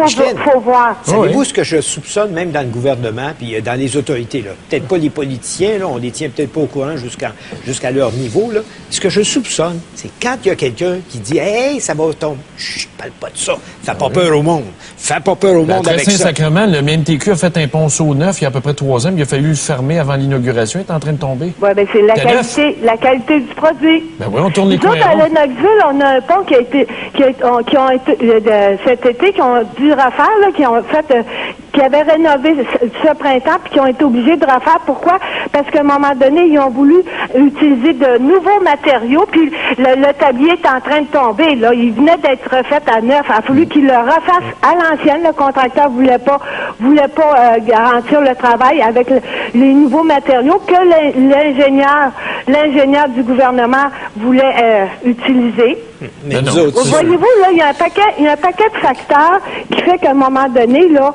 D: qu'il faut voir.
A: Savez-vous ce que je soupçonne même dans le gouvernement, puis dans les autorités, là? Peut-être pas les politiciens, là, on les tient peut-être pas au courant jusqu'à leur niveau, là. Ce que je soupçonne, c'est quand il y a quelqu'un qui dit « Hey, ça va tomber. » Chut, parle pas de ça. Fais pas peur au monde. Fais pas peur au monde avec ça.
B: Saint-Sacrement, le MTQ a fait un ponceau neuf il y a à peu près 3 ans, mais il a fallu le fermer avant l'inauguration. Il est en train de tomber.
D: Oui, bien, c'est la qualité du produit.
B: Ben oui, on tourne les
D: coins. Nous autres, à Lennoxville, on a un pont qui cet été, qui ont dû refaire, là, qui avaient rénové ce printemps, puis qui ont été obligés de refaire. Pourquoi? Parce qu'à un moment donné, ils ont voulu utiliser de nouveaux matériaux, puis le tablier est en train de tomber. Là, il venait d'être refait à neuf. Il a fallu qu'ils le refassent à l'ancienne. Le contracteur voulait pas garantir le travail avec les nouveaux matériaux que l'ingénieur du gouvernement voulait utiliser.
A: Mais nous autres,
D: voyez-vous, là, il y a un paquet de facteurs qui fait qu'à un moment donné, là,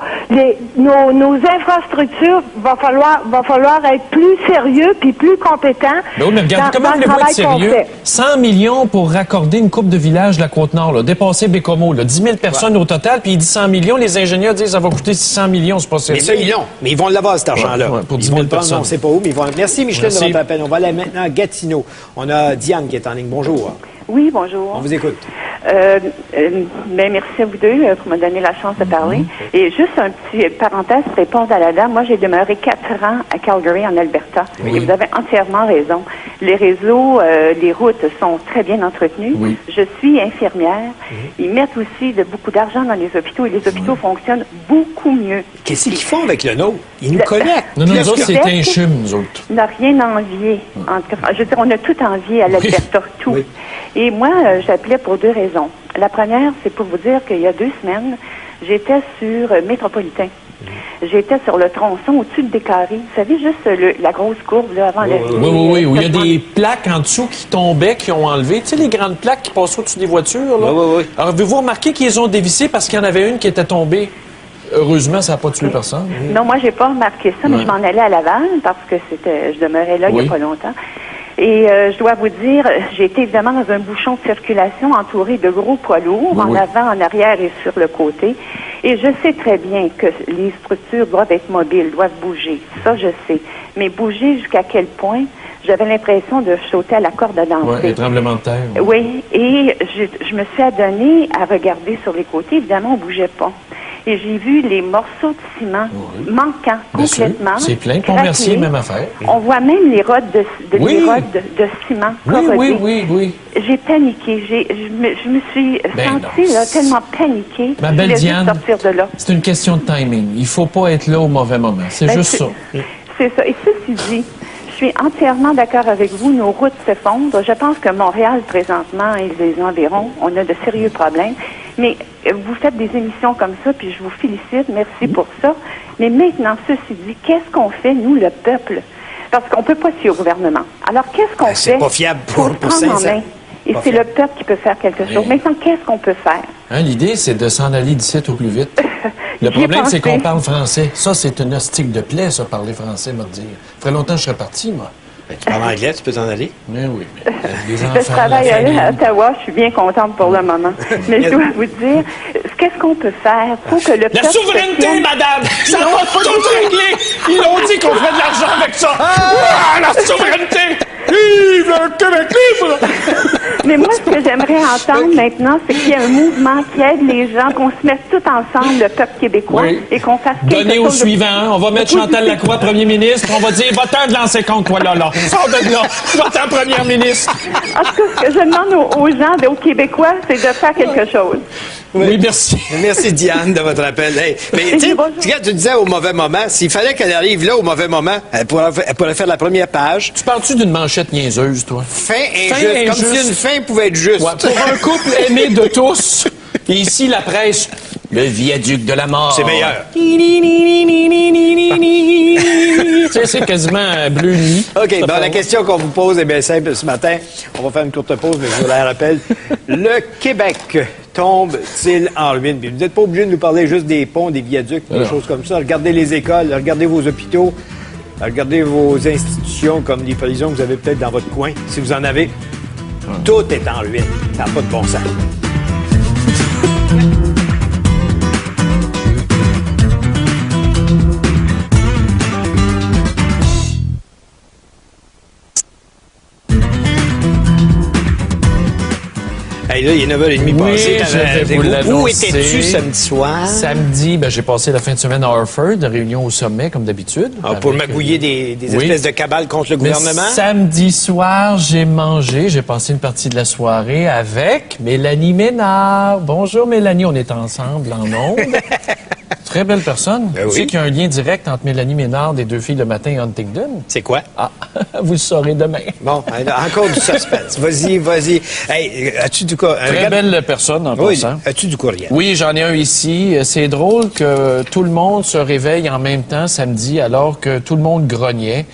D: nos infrastructures va falloir être plus sérieux puis plus compétents.
B: Mais oui, mais regarde, comment voulez-vous être sérieux? 100 millions pour raccorder une coupe de village de la Côte-Nord, là, dépasser Bécomo, là, 10 000 personnes au total, puis il dit 100 millions, les ingénieurs disent ça va coûter 600 millions, c'est pas sérieux.
A: Mais ça, ils l'ont. Mais ils vont l'avoir, cet argent-là.
B: Pour 10 000 personnes.
A: On ne sait pas où, mais ils vont... Merci, Micheline, de votre appel. On va aller maintenant à Gatineau. On a Diane qui est en ligne. Bonjour.
E: Oui, bonjour.
A: On vous écoute.
E: Merci à vous deux pour me donner la chance de parler. Et juste un petit parenthèse pour répondre à la dame. Moi, j'ai demeuré 4 ans à Calgary, en Alberta. Oui. Et vous avez entièrement raison. Les réseaux, les routes sont très bien entretenus. Oui. Je suis infirmière. Ils mettent aussi beaucoup d'argent dans les hôpitaux et les hôpitaux fonctionnent beaucoup mieux.
A: Qu'est-ce qu'ils font avec le nôtre? Ils nous connectent.
B: Non, nous autres, c'est un chum, nous autres.
E: On n'a rien envié. Je veux dire, on a tout envié à l'Alberta, tout. Oui. Et moi, j'appelais pour 2 raisons. La première, c'est pour vous dire qu'il y a 2 semaines, j'étais sur Métropolitain. J'étais sur le tronçon au-dessus de Descarrés. Vous savez, juste la grosse courbe là, avant
B: Oui, où il y a des plaques en dessous qui tombaient, qui ont enlevé. Tu sais, les grandes plaques qui passaient au-dessus des voitures, là? Oui. Alors, avez-vous remarqué qu'ils ont dévissé parce qu'il y en avait une qui était tombée? Heureusement, ça n'a pas tué personne.
E: Non, moi, j'ai pas remarqué ça, mais je m'en allais à Laval parce que je demeurais là il n'y a pas longtemps. Et je dois vous dire, j'ai été évidemment dans un bouchon de circulation entouré de gros poids lourds, en avant, en arrière et sur le côté. Et je sais très bien que les structures doivent être mobiles, doivent bouger. Ça, je sais. Mais bouger jusqu'à quel point? J'avais l'impression de sauter à la corde à danser.
B: Oui, les tremblements de terre.
E: Oui, et je me suis adonnée à regarder sur les côtés. Évidemment, on ne bougeait pas. Et j'ai vu les morceaux de ciment manquants complètement.
B: C'est plein. Pontmercier, même affaire.
E: On voit même les rods de ciment.
B: Oui.
E: J'ai paniqué. Je me suis sentie tellement paniquée.
B: Ma belle Diane,
E: sortir de là.
B: c'est une question de timing. Il ne faut pas être là au mauvais moment. C'est juste ça.
E: C'est ça. Et ceci dit, je suis entièrement d'accord avec vous. Nos routes s'effondrent. Je pense que Montréal, présentement, et les environs, on a de sérieux problèmes. Mais vous faites des émissions comme ça, puis je vous félicite. Merci pour ça. Mais maintenant, ceci dit, qu'est-ce qu'on fait, nous, le peuple? Parce qu'on ne peut pas se fier au gouvernement. Alors, qu'est-ce qu'on fait?
A: C'est pas fiable pour
E: prendre en main? Et c'est le peuple qui peut faire quelque chose. Maintenant, qu'est-ce qu'on peut faire?
B: L'idée, c'est de s'en aller d'ici au plus vite. Le problème, c'est qu'on parle français. Ça, c'est une hostique de plaie, ça, parler français, me dire. Ça ferait longtemps que je serais parti, moi.
A: Ben, tu parles anglais, tu peux t'en aller?
B: Mais oui. Les enfants,
E: je travaille à Ottawa, je suis bien contente pour le moment. Mais je dois vous dire, qu'est-ce qu'on peut faire pour que le peuple...
B: La souveraineté, madame! Ça va tout régler! Ils ont dit qu'on ferait de l'argent avec ça! Ah, la souveraineté! Vive le Québec libre!
E: Mais moi, ce que j'aimerais entendre maintenant, c'est qu'il y ait un mouvement qui aide les gens, qu'on se mette tout ensemble, le peuple québécois, et qu'on fasse quelque chose...
B: Donnez au suivant. On va mettre Chantal Lacroix, premier ministre. On va dire, va-t'en de lancer compte, toi, là. Sors de là. Va-t'en, première ministre.
E: En tout cas, ce que je demande aux gens, aux Québécois, c'est de faire quelque chose.
B: Oui, merci.
A: Merci, Diane, de votre appel. Hey, mais tu disais au mauvais moment, s'il fallait qu'elle arrive là au mauvais moment, elle pourrait faire la première page.
B: Tu parles-tu d'une manchette niaiseuse, toi?
A: Fin injuste, comme si une fin pouvait être juste.
B: Ouais, pour un couple aimé de tous, et ici, la presse, le viaduc de la mort.
A: C'est meilleur.
B: Tu sais, c'est quasiment bleu nuit.
A: OK, la question qu'on vous pose est bien simple ce matin. On va faire une courte pause, mais je vous la rappelle. Le Québec tombe-t-il en ruine? Puis vous n'êtes pas obligé de nous parler juste des ponts, des viaducs, des choses comme ça. Regardez les écoles, regardez vos hôpitaux, regardez vos institutions comme les prisons que vous avez peut-être dans votre coin, si vous en avez. Tout est en ruine. Ça n'a pas de bon sens. Hey, là, il est 9h30 passé. Où étais-tu samedi soir?
B: Samedi, j'ai passé la fin de semaine à Harford, réunion au sommet, comme d'habitude.
A: Pour magouiller des espèces de cabales contre le gouvernement?
B: Samedi soir, j'ai passé une partie de la soirée avec Mélanie Ménard. Bonjour Mélanie, on est ensemble en ondes. Très belle personne. Tu sais qu'il y a un lien direct entre Mélanie Ménard des Deux filles le matin et Huntington.
A: C'est quoi?
B: Ah, vous le saurez demain.
A: Bon, encore du suspense. Vas-y. Hey, as-tu du courriel?
B: Très belle personne en passant.
A: As-tu du courriel?
B: Oui, j'en ai un ici. C'est drôle que tout le monde se réveille en même temps samedi alors que tout le monde grognait.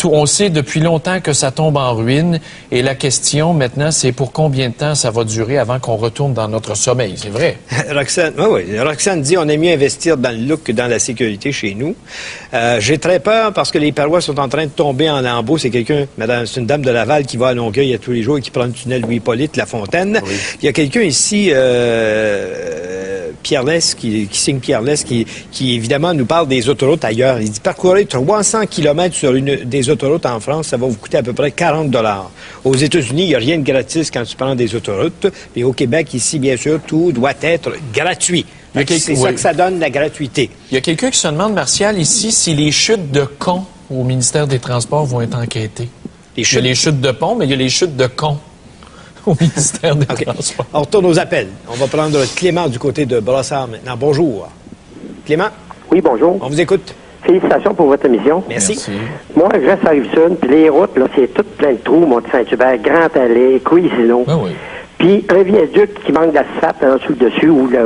B: On sait depuis longtemps que ça tombe en ruine et la question maintenant, c'est pour combien de temps ça va durer avant qu'on retourne dans notre sommeil, c'est vrai?
A: Roxane dit, on aime mieux investir dans le look que dans la sécurité chez nous. J'ai très peur parce que les parois sont en train de tomber en lambeaux. C'est c'est une dame de Laval qui va à Longueuil tous les jours et qui prend le tunnel Louis-Hippolyte, La Fontaine. Oui. Il y a quelqu'un ici, Pierre Lès, qui signe Pierre Lès, qui évidemment nous parle des autoroutes ailleurs. Il dit, parcourir 300 km sur des autoroutes en France, ça va vous coûter à peu près 40 $. Aux États-Unis, il n'y a rien de gratis quand tu prends des autoroutes. Mais au Québec, ici, bien sûr, tout doit être gratuit. C'est ça que ça donne, la gratuité.
B: Il y a quelqu'un qui se demande, Martial, ici, si les chutes de cons au ministère des Transports vont être enquêtées. Il y a les chutes de ponts, mais il y a les chutes de cons au ministère des Transports.
A: On retourne aux appels. On va prendre Clément du côté de Brossard maintenant. Bonjour. Clément?
F: Oui, bonjour.
A: On vous écoute.
F: Félicitations pour votre émission.
A: Merci.
F: Moi, je reste à Rive-Sud, puis les routes, là, c'est tout plein de trous, Mont-Saint-Hubert, Grand-Allée, Couisillon.
B: Ah oui.
F: Puis un viaduc qui manque d'asphalte sur le dessus ou du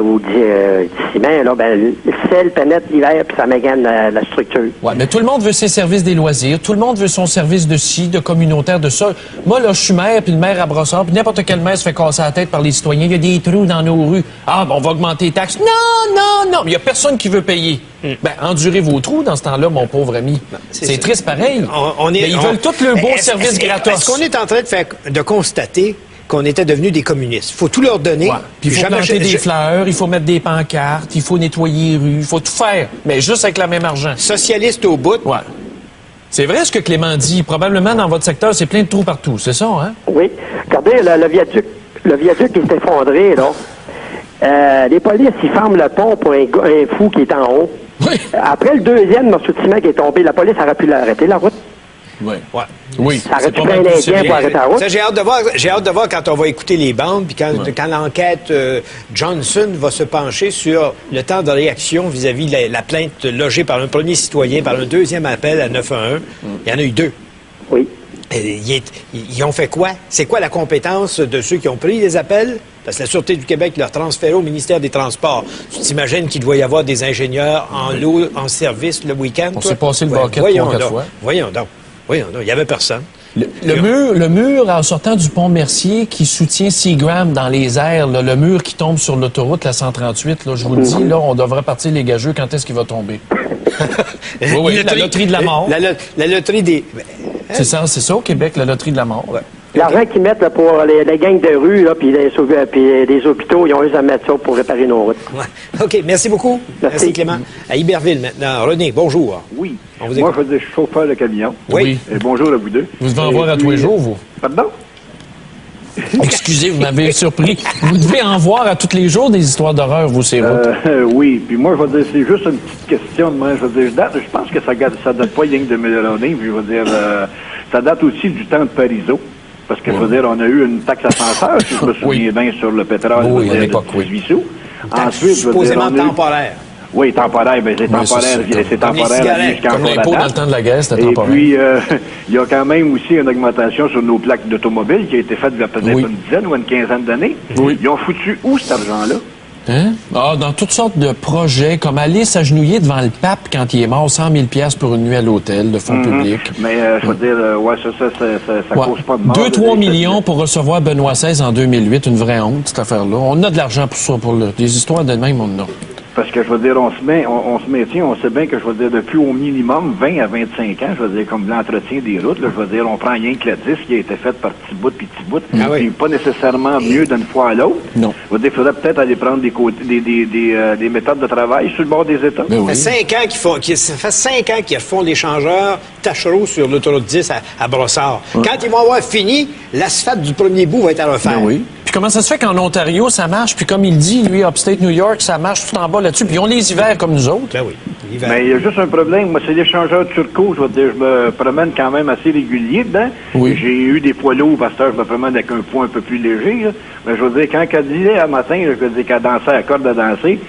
F: ciment, là, le sel pénètre l'hiver puis ça mégane la structure.
B: Oui, mais tout le monde veut ses services des loisirs, tout le monde veut son service de ci, de communautaire, de ça. Moi, là, je suis maire, puis le maire à Brossard, puis n'importe quel maire se fait casser la tête par les citoyens. Il y a des trous dans nos rues. Ah, on va augmenter les taxes. Non! Il y a personne qui veut payer. Ben, endurez vos trous dans ce temps-là, mon pauvre ami. C'est triste pareil. Mais ils veulent tout le beau service gratos.
A: Est-ce qu'on est en train de constater qu'on était devenus des communistes? Il faut tout leur donner.
B: Ouais. Puis il faut planter des fleurs, il faut mettre des pancartes, il faut nettoyer les rues, il faut tout faire, mais juste avec le même argent.
A: Socialiste au bout.
B: Ouais. C'est vrai ce que Clément dit. Probablement, dans votre secteur, c'est plein de trous partout. C'est ça, hein?
F: Oui. Regardez, le viaduc qui est effondré, là. Les polices, ils ferment le pont pour un fou qui est en haut.
B: Oui.
F: Après le deuxième morceau de ciment qui est tombé, la police aurait pu l'arrêter, la route.
B: Oui. Ouais. Oui.
F: Ça aurait pu bien l'Indien pour arrêter la route.
A: Ça, j'ai hâte de voir quand on va écouter les bandes, puis quand l'enquête Johnson va se pencher sur le temps de réaction vis-à-vis de la plainte logée par un premier citoyen, par un deuxième appel à 911. Il y en a eu 2.
F: Oui.
A: Ils ont fait quoi? C'est quoi la compétence de ceux qui ont pris les appels? Parce que la Sûreté du Québec leur transféré au ministère des Transports. Tu t'imagines qu'il doit y avoir des ingénieurs en lot, en service le week-end?
B: On s'est passé le banquet 3-4 fois.
A: Voyons donc. Il n'y avait personne.
B: Le mur en sortant du pont Mercier qui soutient Seagram dans les airs, là, le mur qui tombe sur l'autoroute, la 138, là, je vous le dis, là, on devrait partir les gageux. Quand est-ce qu'il va tomber? Oui, la loterie de la mort.
A: La loterie des...
B: C'est ça au Québec, la loterie de la mort. Ouais.
F: L'argent qu'ils mettent là, pour les gangs de rue, puis les hôpitaux, ils ont juste à mettre ça pour réparer nos routes.
A: Ouais. OK, merci beaucoup. Merci Clément. À Iberville maintenant. René, bonjour.
G: Oui. Moi, je suis chauffeur de camion.
B: Oui.
G: Et bonjour à vous deux.
B: Vous devez en voir à tous les jours, vous.
G: Pardon?
B: Excusez, vous m'avez surpris. Vous devez en voir à tous les jours des histoires d'horreur, vous, ces routes.
G: Oui, puis moi, je vais dire, c'est juste une petite question de moi. Je vais dire, je pense que ça date pas rien que de Mélanie, puis je vais dire, ça date aussi du temps de Parizeau. Parce que, je veux dire, on a eu une taxe ascenseur, si je me souviens bien, sur le pétrole.
B: Oui, à l'époque, oui.
G: 18 sous. Ensuite,
A: supposément temporaire.
G: Oui, temporaire, mais c'est temporaire. C'est temporaire
B: comme l'impôt dans le temps de la guerre, c'était temporaire.
G: Et puis, il y a quand même aussi une augmentation sur nos plaques d'automobile qui a été faite il y a peut-être une dizaine ou une quinzaine d'années.
B: Oui.
G: Ils ont foutu où cet argent-là?
B: Hein? Ah, dans toutes sortes de projets, comme aller s'agenouiller devant le pape quand il est mort, 100 000 $ pour une nuit à l'hôtel de fonds publics.
G: Mais je veux dire, ça cause pas de mort.
B: 2-3 millions pour recevoir Benoît XVI en 2008, une vraie honte, cette affaire-là. On a de l'argent pour ça, des histoires de même, on en a.
G: Parce que, je veux dire, on se maintient, on sait bien que, je veux dire, depuis au minimum 20 à 25 ans, je veux dire, comme l'entretien des routes, là, je veux dire, on prend rien que la 10 qui a été faite par petit bout puis petit bout, puis pas nécessairement mieux d'une fois à l'autre.
B: Non.
G: Je veux dire, il faudrait peut-être aller prendre des méthodes de travail sur le bord des États.
B: Ben oui.
A: Ça fait 5 ans qu'ils refont l'échangeur Tachereau sur l'autoroute 10 à Brossard. Quand ils vont avoir fini, l'asphalte du premier bout va être à refaire.
B: Ben oui. Puis comment ça se fait qu'en Ontario, ça marche, puis comme il dit, lui, Upstate New York, ça marche tout en bas là-dessus, puis ils ont les hivers comme nous autres.
A: Ben oui, l'hiver.
G: Mais il y a juste un problème. Moi, c'est l'échangeur turco. Je veux dire, je me promène quand même assez régulier dedans.
B: Oui.
G: J'ai eu des poids lourds parce que je me promène avec un poids un peu plus léger. Là. Mais je veux dire, quand elle disait à matin, je veux dire qu'elle dansait à corde à danser,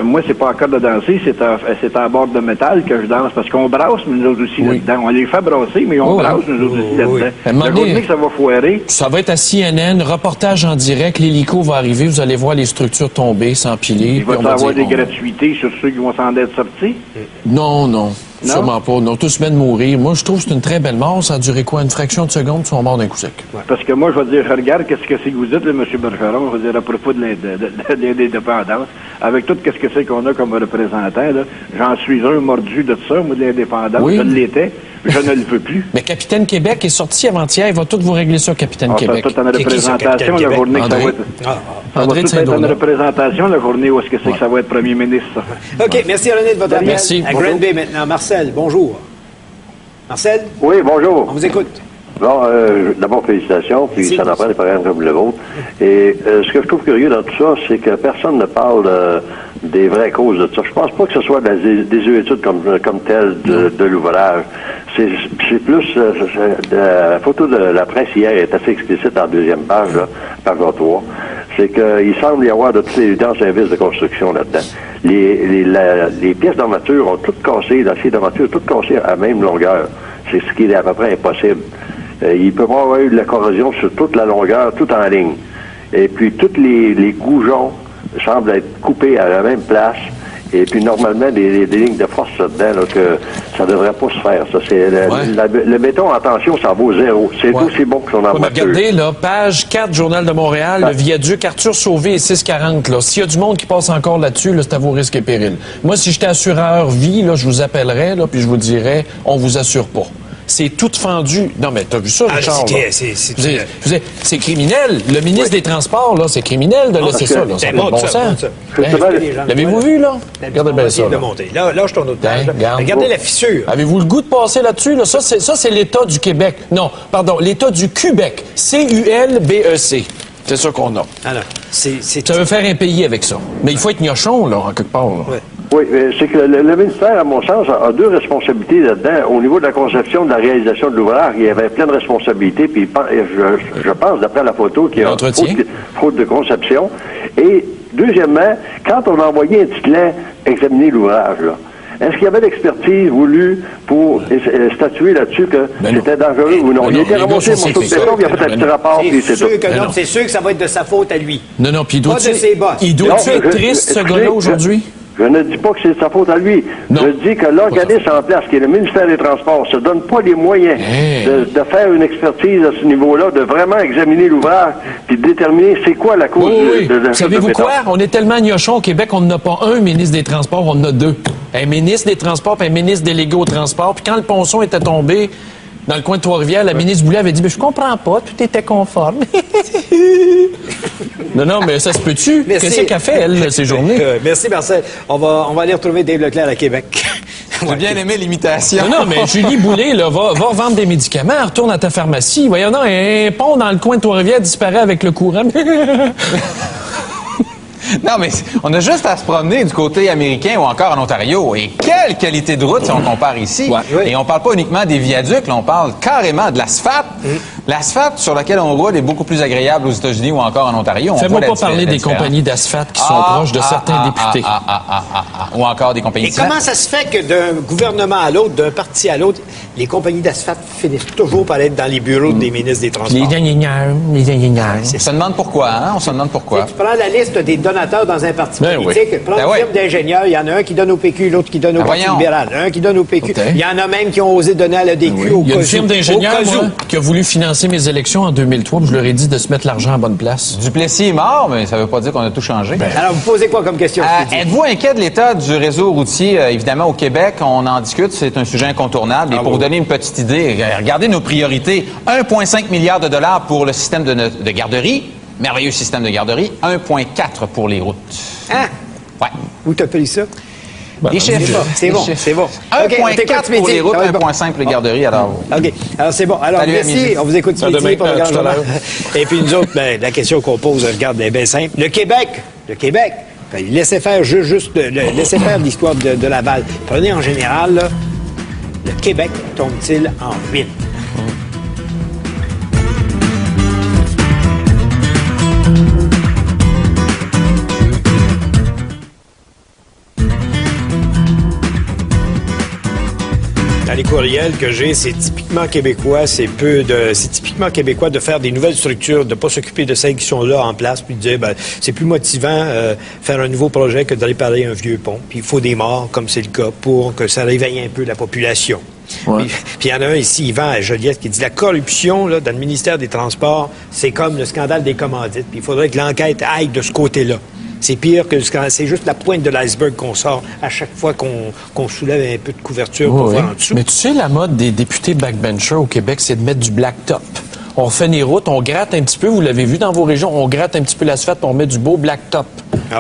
G: moi, c'est pas à corde à danser, c'est à bord de métal que je danse. Parce qu'on brasse, nous autres aussi, là-dedans. On les fait brasser, mais on brasse, nous autres aussi, là-dedans. La journée que ça va foirer.
B: Ça va être à CNN, reportage en direct, l'hélico va arriver, vous allez voir les structures tomber, s'empiler.
G: Il va y avoir des gratuités sur ceux qui vont s'en être sortis?
B: Non. Sûrement pas. Non, tous se mettent de mourir. Moi, je trouve que c'est une très belle mort. Ça a duré quoi? Une fraction de seconde, ils sont morts d'un coup sec.
G: Ouais. Parce que moi, je vais dire, regarde, qu'est-ce que c'est que vous dites, M. Bergeron, je veux dire, à propos de l'indépendance, avec tout ce que c'est qu'on a comme représentant, là, j'en suis un mordu de ça, moi, de l'indépendance.
B: Oui.
G: Je l'étais, je ne le veux plus.
B: Mais Capitaine Québec est sorti avant-hier. Il va tout vous régler ça, Capitaine Québec.
G: Ça va tout en représentation, la journée que ça va être... Ça va tout être en représentation, la journée où est-ce que c'est que ça va être premier ministre, ça.
A: OK, merci René de votre appel.
B: Merci.
A: À Granby maintenant. Marcel, bonjour. Marcel?
H: Oui, bonjour.
A: On vous écoute.
H: Bon, d'abord, félicitations, puis ça n'en prend des programmes comme le vôtre. Et ce que je trouve curieux dans tout ça, c'est que personne ne parle des vraies causes de ça. Je pense pas que ce soit des études comme telles de l'ouvrage. C'est plus... la photo de la presse hier est assez explicite en deuxième page, là, page 3. C'est qu'il semble y avoir de toute évidence un vice de construction là-dedans. Les pièces d'armature ont toutes cassé, l'acier d'armature toutes cassées à la même longueur. C'est ce qui est à peu près impossible. Il peut pas avoir eu de la corrosion sur toute la longueur, tout en ligne. Et puis, tous les goujons semblent être coupés à la même place. Et puis, normalement, des lignes de force là-dedans, là, que ça devrait pas se faire. Ça, c'est le béton en tension, ça vaut 0. C'est aussi bon que son armature.
B: Regardez, là, page 4, Journal de Montréal, le viaduc Arthur Sauvé et 640, là. S'il y a du monde qui passe encore là-dessus, là, c'est à vos risques et périls. Moi, si j'étais assureur vie, là, je vous appellerais, là, puis je vous dirais, on vous assure pas. C'est tout fendu. Non, mais t'as vu ça, Richard? C'est criminel. Le ministre des Transports, là, c'est criminel de laisser ça, là. C'est pas bon sens. L'avez-vous vu, là? Regardez bien ça.
A: Là, je tourne au page. Regardez la fissure.
B: Avez-vous le goût de passer là-dessus? Là? Ça, c'est l'État du Québec. Non, pardon, l'État du Québec. C-U-L-B-E-C. C'est ça qu'on a.
A: Alors,
B: ça veut faire un pays avec ça. Mais il faut être gnochon, là, en quelque part. Là.
H: Oui, c'est que le ministère, à mon sens, a 2 responsabilités là-dedans. Au niveau de la conception, de la réalisation de l'ouvrage, il y avait plein de responsabilités. Puis je pense, d'après la photo, qu'il y a faute de conception. Et deuxièmement, quand on a envoyé un titre examiner l'ouvrage, là, est-ce qu'il y avait l'expertise voulue pour statuer là-dessus que c'était dangereux ou non? Il était remonté mon morceau de béton, il a fait un petit rapport, puis c'est tout.
A: C'est sûr que ça va être de sa faute à lui.
B: Non, puis
A: il
B: doit-tu être triste, ce gars-là, aujourd'hui?
H: Je ne dis pas que c'est de sa faute à lui. Non. Je dis que l'organisme en place, qui est le ministère des Transports, se donne pas les moyens de faire une expertise à ce niveau-là, de vraiment examiner l'ouvrage, puis de déterminer c'est quoi la cause de
B: savez-vous quoi? On est tellement gnochons au Québec, on n'en a pas un ministre des Transports, on en a 2. Un ministre des Transports puis un ministre délégué au transport. Puis quand le ponçon était tombé dans le coin de Trois-Rivières, la ministre Boulay avait dit « Je comprends pas, tout était conforme. » Non, mais ça se peut-tu? Qu'est-ce qu'elle fait, elle, ces journées?
A: Merci, Marcel. On va aller retrouver Dave Leclerc à Québec.
I: J'ai bien aimé l'imitation.
B: Non, mais Julie Boulay, là, va vendre des médicaments, retourne à ta pharmacie. Voyons, non, un pont dans le coin de Trois-Rivières disparaît avec le courant.
I: Non, mais on a juste à se promener du côté américain ou encore en Ontario. Et quelle qualité de route si on compare ici. Et on parle pas uniquement des viaducs, là, on parle carrément de l'asphalte. L'asphalte sur laquelle on roule est beaucoup plus agréable aux États-Unis ou encore en Ontario.
B: Fais-moi pas parler des compagnies d'asphalte qui sont proches de certains députés.
I: Ou encore des compagnies de
A: ciment. Et comment ça se fait que d'un gouvernement à l'autre, d'un parti à l'autre, les compagnies d'asphalte finissent toujours par être dans les bureaux des ministres des Transports?
B: Les ingénieurs.
I: On se demande pourquoi, hein? On se demande pourquoi.
A: Tu prends la liste des donateurs dans un parti politique, prends une firme d'ingénieurs, il y en a un qui donne au PQ, l'autre qui donne au Parti libéral, un qui donne au PQ. Il y en a même qui ont osé donner à la DQ au cas où.
B: Il y a une firme d'ingénieurs, qui a voulu financer mes élections en 2003, puis je leur ai dit de se mettre l'argent à bonne place.
I: Duplessis est mort, mais ça veut pas dire qu'on a tout changé.
A: Alors, vous posez quoi comme question?
I: Êtes-vous inquiet de l'état du réseau routier? Évidemment, au Québec, on en discute, c'est un sujet incontournable. Et pour vous donner une petite idée, regardez nos priorités. 1,5 milliard de dollars pour le système de garderie. Merveilleux système de garderie. 1,4 pour les routes.
A: Hein?
I: Ouais.
A: Où t'as pris ça?
I: Les chiffres.
A: C'est bon.
I: 1,4 pour les routes, 1,5 pour les garderies. Alors,
A: OK. Alors, c'est bon. Alors, merci. On vous écoute ce midi pour le Grand Journal. Et puis, nous autres, la question qu'on pose, regarde, elle est bien simple. Le Québec, laissez faire laissez faire l'histoire de Laval. Prenez en général, là, le Québec tombe-t-il en ruine? Dans les courriels que j'ai, c'est typiquement québécois, c'est typiquement québécois de faire des nouvelles structures, de pas s'occuper de celles qui sont là en place, puis de dire, c'est plus motivant faire un nouveau projet que d'aller parler un vieux pont. Puis il faut des morts, comme c'est le cas, pour que ça réveille un peu la population. Ouais. Puis il y en a un ici, Yvan à Joliette, qui dit la corruption là, dans le ministère des Transports, c'est comme le scandale des commandites. Puis il faudrait que l'enquête aille de ce côté-là. C'est pire que c'est juste la pointe de l'iceberg qu'on sort à chaque fois qu'on soulève un peu de couverture pour voir en dessous.
B: Mais tu sais, la mode des députés backbenchers au Québec, c'est de mettre du blacktop. On fait des routes, on gratte un petit peu, vous l'avez vu dans vos régions, on gratte un petit peu l'asphalte, on met du beau blacktop.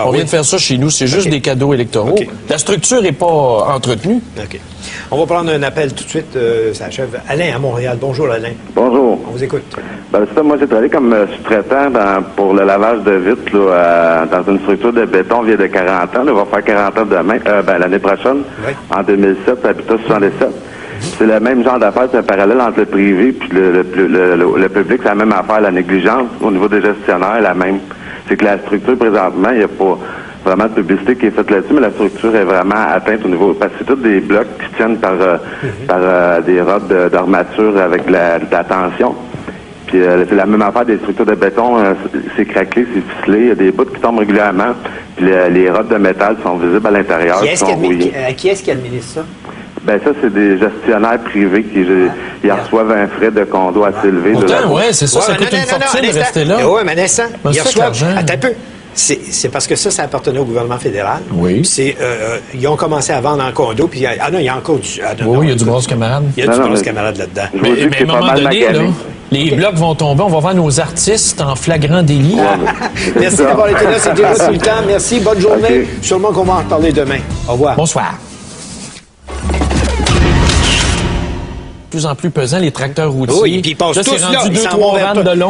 B: On vient de faire ça chez nous, c'est juste des cadeaux électoraux. La structure n'est pas entretenue.
A: OK. On va prendre un appel tout de suite, ça achève. Alain à Montréal. Bonjour, Alain.
J: Bonjour.
A: On vous écoute.
J: Moi, j'ai travaillé comme sous-traitant pour le lavage de vitres dans une structure de béton vieille de 40 ans. On va faire 40 ans demain, l'année prochaine, en 2007, Habitat 77. C'est le même genre d'affaires, c'est un parallèle entre le privé et le public. C'est la même affaire, la négligence au niveau des gestionnaires, la même. C'est que la structure, présentement, il n'y a pas vraiment de publicité qui est faite là-dessus, mais la structure est vraiment atteinte au niveau... Parce que c'est tous des blocs qui tiennent par des rods d'armature avec de la tension. Puis c'est la même affaire des structures de béton, c'est craquelé, c'est ficelé, il y a des bouts qui tombent régulièrement, puis les rottes de métal sont visibles à l'intérieur, qui sont rouillées.
A: Qui est-ce qui administre ça?
J: Ben ça, c'est des gestionnaires privés qui ils reçoivent un frais de condo assez élevé.
B: Pourtant, oui, c'est ça, ça coûte une fortune de rester là.
A: Oui, mais naissant, ils reçoivent...
B: Attends
A: un peu. C'est parce que ça appartenait au gouvernement fédéral.
B: Oui.
A: Ils ont commencé à vendre en condo, puis non, il y a encore du...
B: oui, il y a du brosse camarade.
A: Il y a du brosse camarade là-dedans.
B: Mais à un moment donné, là, les blocs vont tomber, on va voir nos artistes en flagrant délit.
A: Merci d'avoir été là, c'est déjà tout le temps. Merci, bonne journée. Okay. Sûrement qu'on va en reparler demain. Au revoir.
B: Bonsoir. De plus en plus pesant, les tracteurs routiers.
A: Oui, puis ils passent
B: là,
A: tous là.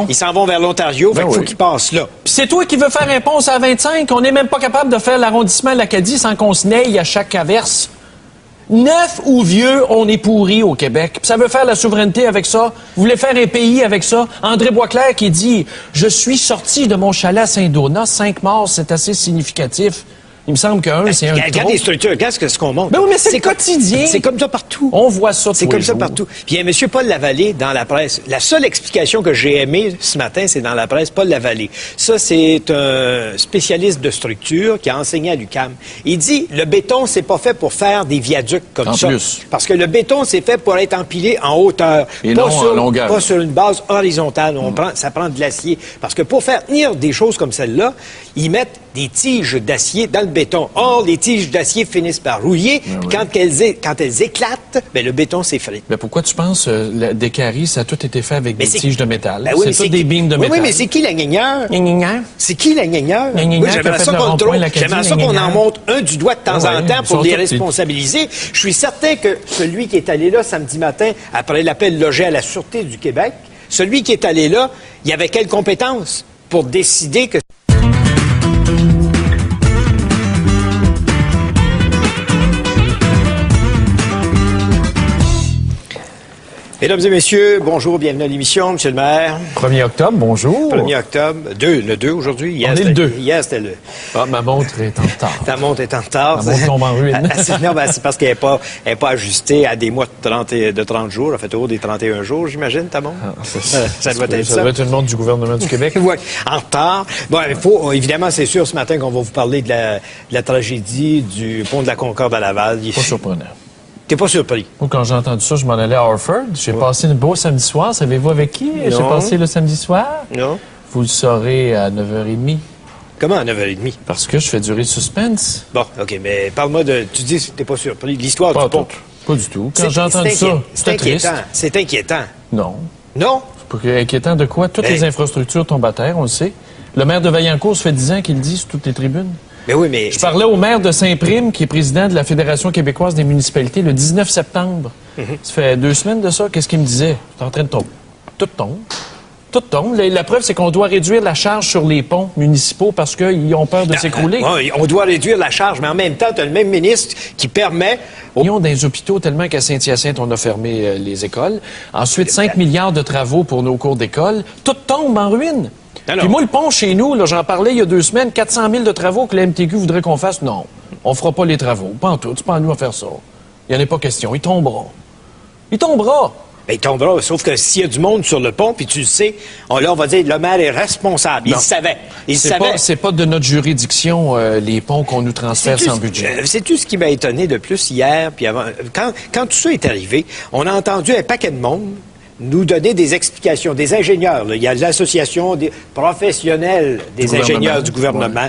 A: Ils s'en vont vers l'Ontario, fait qu'il faut qu'ils passent là.
B: Puis c'est toi qui veux faire un pont à 25. On n'est même pas capable de faire l'arrondissement de l'Acadie sans qu'on se naille à chaque averse. Neuf ou vieux, on est pourri au Québec. Puis ça veut faire la souveraineté avec ça. Vous voulez faire un pays avec ça? André Boisclair qui dit « Je suis sorti de mon chalet à Saint-Donat. 5 morts, c'est assez significatif. » Il me semble qu'un, c'est un trop.
A: Regarde les structures, regarde ce qu'on montre.
B: Ben oui, mais c'est quotidien.
A: C'est comme ça partout.
B: On voit ça
A: c'est comme ça partout. Puis il y a M. Paul Lavallée dans la presse. La seule explication que j'ai aimée ce matin, c'est dans la presse, Paul Lavallée. Ça, c'est un spécialiste de structure qui a enseigné à l'UQAM. Il dit, le béton, c'est pas fait pour faire des viaducs comme ça. Parce que le béton, c'est fait pour être empilé en hauteur.
B: Et non en longueur.
A: Pas sur une base horizontale. Ça prend de l'acier. Parce que pour faire tenir des choses comme celle-là, ils mettent des tiges d'acier dans le béton. Or, les tiges d'acier finissent par rouiller. Quand elles éclatent, ben, le béton s'effrite.
B: Mais pourquoi tu penses des caries, ça a tout été fait avec des tiges de métal?
A: Ben oui,
B: c'est tout des beams de métal.
A: Oui, mais c'est qui la gnagneur? C'est qui la gnagneur?
B: Oui,
A: j'aimerais ça qu'on en montre un du doigt de temps en temps pour les responsabiliser. Je suis certain que celui qui est allé là samedi matin, après l'appel logé à la Sûreté du Québec, celui qui est allé là, il avait quelles compétences pour décider que... Mesdames et messieurs, bonjour, bienvenue à l'émission, Monsieur le maire.
B: 1er octobre, bonjour.
A: 1er octobre, le 2 aujourd'hui.
B: On est le 2.
A: Hier, c'était le...
B: Ah, ma montre est en retard.
A: Ta montre est en retard.
B: Ma montre tombe en ruine.
A: Non, ben, c'est parce qu'elle n'est pas ajustée à des mois de 30 jours. Elle fait autour des 31 jours, j'imagine, ta montre. Ça doit être ça.
B: Ça doit être une montre du gouvernement du Québec.
A: Oui, en retard. Bon, il faut, évidemment, c'est sûr, ce matin qu'on va vous parler de la tragédie du pont de la Concorde à Laval.
B: Pas surprenant.
A: T'es pas surpris?
B: Moi, quand j'ai entendu ça, je m'en allais à Orford. J'ai passé un beau samedi soir. Savez-vous avec qui j'ai passé le samedi soir?
A: Non.
B: Vous le saurez à 9h30.
A: Comment à 9h30?
B: Parce que je fais durer le suspense.
A: Bon, OK, mais parle-moi de... Tu dis que t'es pas surpris. L'histoire du pont.
B: Pas du tout. Quand j'ai entendu ça, c'était triste.
A: C'est inquiétant.
B: Non.
A: Non?
B: C'est inquiétant de quoi? Toutes les infrastructures tombent à terre, on le sait. Le maire de Vaillancourt, ça fait 10 ans qu'il le dit sur toutes les tribunes.
A: Mais oui, mais...
B: Je parlais au maire de Saint-Prime, qui est président de la Fédération québécoise des municipalités, le 19 septembre. Ça fait 2 semaines de ça. Qu'est-ce qu'il me disait? C'est en train de tomber. Tout tombe. Tout tombe. La preuve, c'est qu'on doit réduire la charge sur les ponts municipaux parce qu'ils ont peur de s'écrouler.
A: On doit réduire la charge, mais en même temps, tu as le même ministre qui permet...
B: Ils ont des hôpitaux tellement qu'à Saint-Hyacinthe, on a fermé les écoles. Ensuite, 5 milliards de travaux pour nos cours d'école. Tout tombe en ruine. Puis moi, le pont chez nous, j'en parlais il y a 2 semaines, 400 000 de travaux que la MTQ voudrait qu'on fasse. Non, on fera pas les travaux. Pas en tout. C'est pas à nous à faire ça. Il n'y en a pas question. Il tombera. Il tombera.
A: Ben, il tombera, sauf que s'il y a du monde sur le pont, puis tu le sais, là, on va dire, le maire est responsable. Il savait.
B: C'est pas de notre juridiction, les ponts qu'on nous transfère sans budget.
A: Sais-tu ce qui m'a étonné de plus hier, puis avant, quand tout ça est arrivé, on a entendu un paquet de monde nous donner des explications, des ingénieurs. Là. Il y a l'association des professionnels des ingénieurs du gouvernement,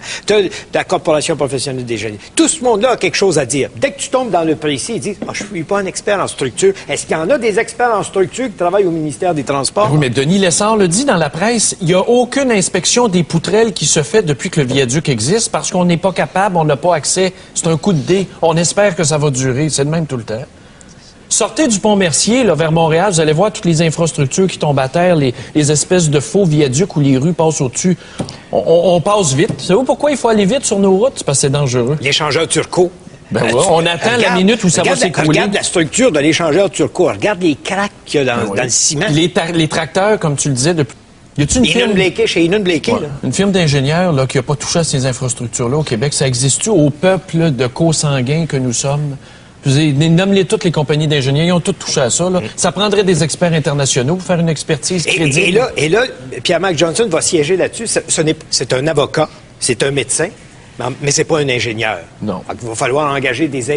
A: la corporation professionnelle des ingénieurs. Tout ce monde-là a quelque chose à dire. Dès que tu tombes dans le précis, ils disent « je suis pas un expert en structure ». Est-ce qu'il y en a des experts en structure qui travaillent au ministère des Transports?
B: Oui, mais Denis Lessard le dit dans la presse, il n'y a aucune inspection des poutrelles qui se fait depuis que le viaduc existe parce qu'on n'est pas capable, on n'a pas accès. C'est un coup de dé. On espère que ça va durer. C'est de même tout le temps. Sortez du pont Mercier, là, vers Montréal, vous allez voir toutes les infrastructures qui tombent à terre, les espèces de faux viaducs où les rues passent au-dessus. On passe vite. Savez-vous pourquoi il faut aller vite sur nos routes? C'est parce que c'est dangereux.
A: L'échangeur Turcot.
B: Ben ouais, on attend la minute où ça va s'écrouler.
A: Regarde la structure de l'échangeur Turcot. Regarde les craques qu'il y a dans le ciment.
B: Les tracteurs, comme tu le disais, depuis...
A: Y a-tu une firme chez Inun Blakey, là?
B: Une firme d'ingénieurs qui n'a pas touché à ces infrastructures-là au Québec. Ça existe-tu au peuple de co-sanguins que nous sommes Nomme-les toutes les compagnies d'ingénieurs, ils ont toutes touché à ça. Là. Ça prendrait des experts internationaux pour faire une expertise crédible.
A: Et là, Pierre-Marc Johnson va siéger là-dessus. C'est un avocat, c'est un médecin, mais c'est pas un ingénieur.
B: Non.
A: Il va falloir engager des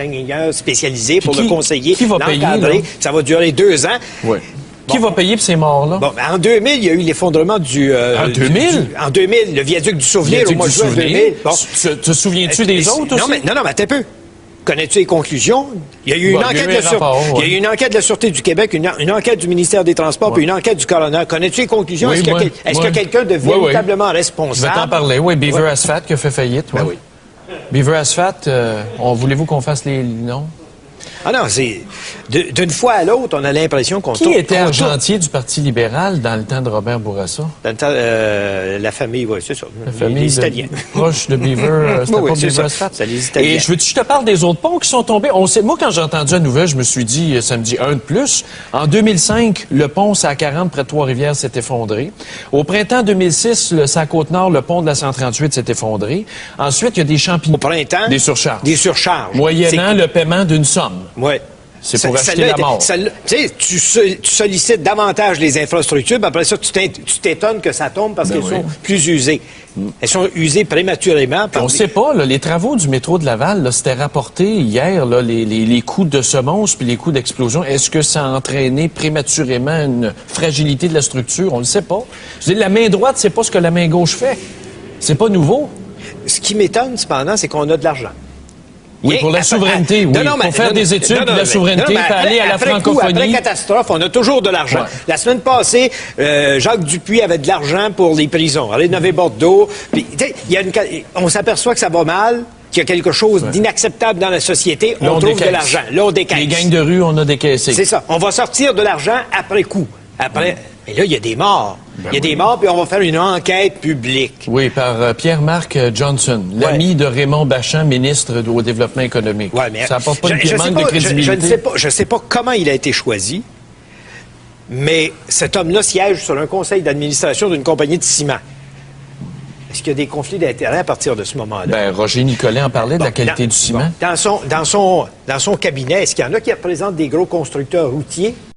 A: ingénieurs spécialisés pour le conseiller,
B: qui va payer,
A: ça va durer 2 ans.
B: Oui. Qui va payer pour ces morts-là?
A: Bon, en 2000, il y a eu l'effondrement du...
B: en 2000?
A: En 2000, le viaduc du Souvenir, au mois de juin 2000.
B: Bon. Te souviens-tu des autres aussi?
A: Non, mais attends un peu. Connais-tu les conclusions? Il y a eu une enquête il y a eu une enquête de la Sûreté du Québec, une enquête du ministère des Transports, puis une enquête du coroner. Connais-tu les conclusions?
B: Oui,
A: est-ce qu'il y a quelqu'un de véritablement responsable?
B: Je vais t'en parler. Oui, Beaver Asphalt qui a fait faillite.
A: Ben oui.
B: Beaver Asphalt, voulez-vous qu'on fasse les noms?
A: Ah non, c'est... D'une fois à l'autre, on a l'impression qu'on...
B: Qui était argentier du Parti libéral dans le temps de Robert Bourassa?
A: Dans le temps, la famille, oui, c'est ça.
B: La famille
A: les Italiens.
B: Proche de Beaver, c'était pas Beaver Asphalt?
A: C'est les Italiens.
B: Et je te parle des autres ponts qui sont tombés. Moi, quand j'ai entendu la nouvelle, je me suis dit, ça me dit un de plus. En 2005, le pont Sac-40 près de Trois-Rivières s'est effondré. Au printemps 2006, le Sac-Côte-Nord, le pont de la 138 s'est effondré. Ensuite, il y a des champignons.
A: Au printemps?
B: Des surcharges.
A: Des surcharges.
B: Moyennant le paiement d'une somme.
A: Oui.
B: C'est pour acheter la mort.
A: Tu sollicites davantage les infrastructures, puis après ça, tu t'étonnes que ça tombe parce qu'elles sont plus usées. Elles sont usées prématurément.
B: On ne sait pas, là, les travaux du métro de Laval, c'était rapporté hier, là, les coups de semonce puis les coups d'explosion. Est-ce que ça a entraîné prématurément une fragilité de la structure? On ne le sait pas. Je veux dire, la main droite, c'est pas ce que la main gauche fait. C'est pas nouveau.
A: Ce qui m'étonne, cependant, c'est qu'on a de l'argent.
B: Oui, pour la souveraineté, oui. Pour faire des études, de la souveraineté, puis aller à la francophonie.
A: Après catastrophe, on a toujours de l'argent. Ouais. La semaine passée, Jacques Dupuis avait de l'argent pour les prisons. Rénover-Bordeaux. On s'aperçoit que ça va mal, qu'il y a quelque chose d'inacceptable dans la société. On trouve de l'argent. Là, on décaisse.
B: Les gangs de rue, on a décaissé.
A: C'est ça. On va sortir de l'argent après coup. Mais là, il y a des morts. Il y a des morts, puis on va faire une enquête publique.
B: Oui, par Pierre-Marc Johnson, l'ami de Raymond Bachand, ministre au Développement économique.
A: Ouais, mais
B: ça n'apporte pas une manque de crédibilité.
A: Je ne sais pas comment il a été choisi, mais cet homme-là siège sur un conseil d'administration d'une compagnie de ciment. Est-ce qu'il y a des conflits d'intérêts à partir de ce moment-là?
B: Ben, Roger Nicolet en parlait de la qualité du ciment.
A: Dans son cabinet, est-ce qu'il y en a qui représentent des gros constructeurs routiers?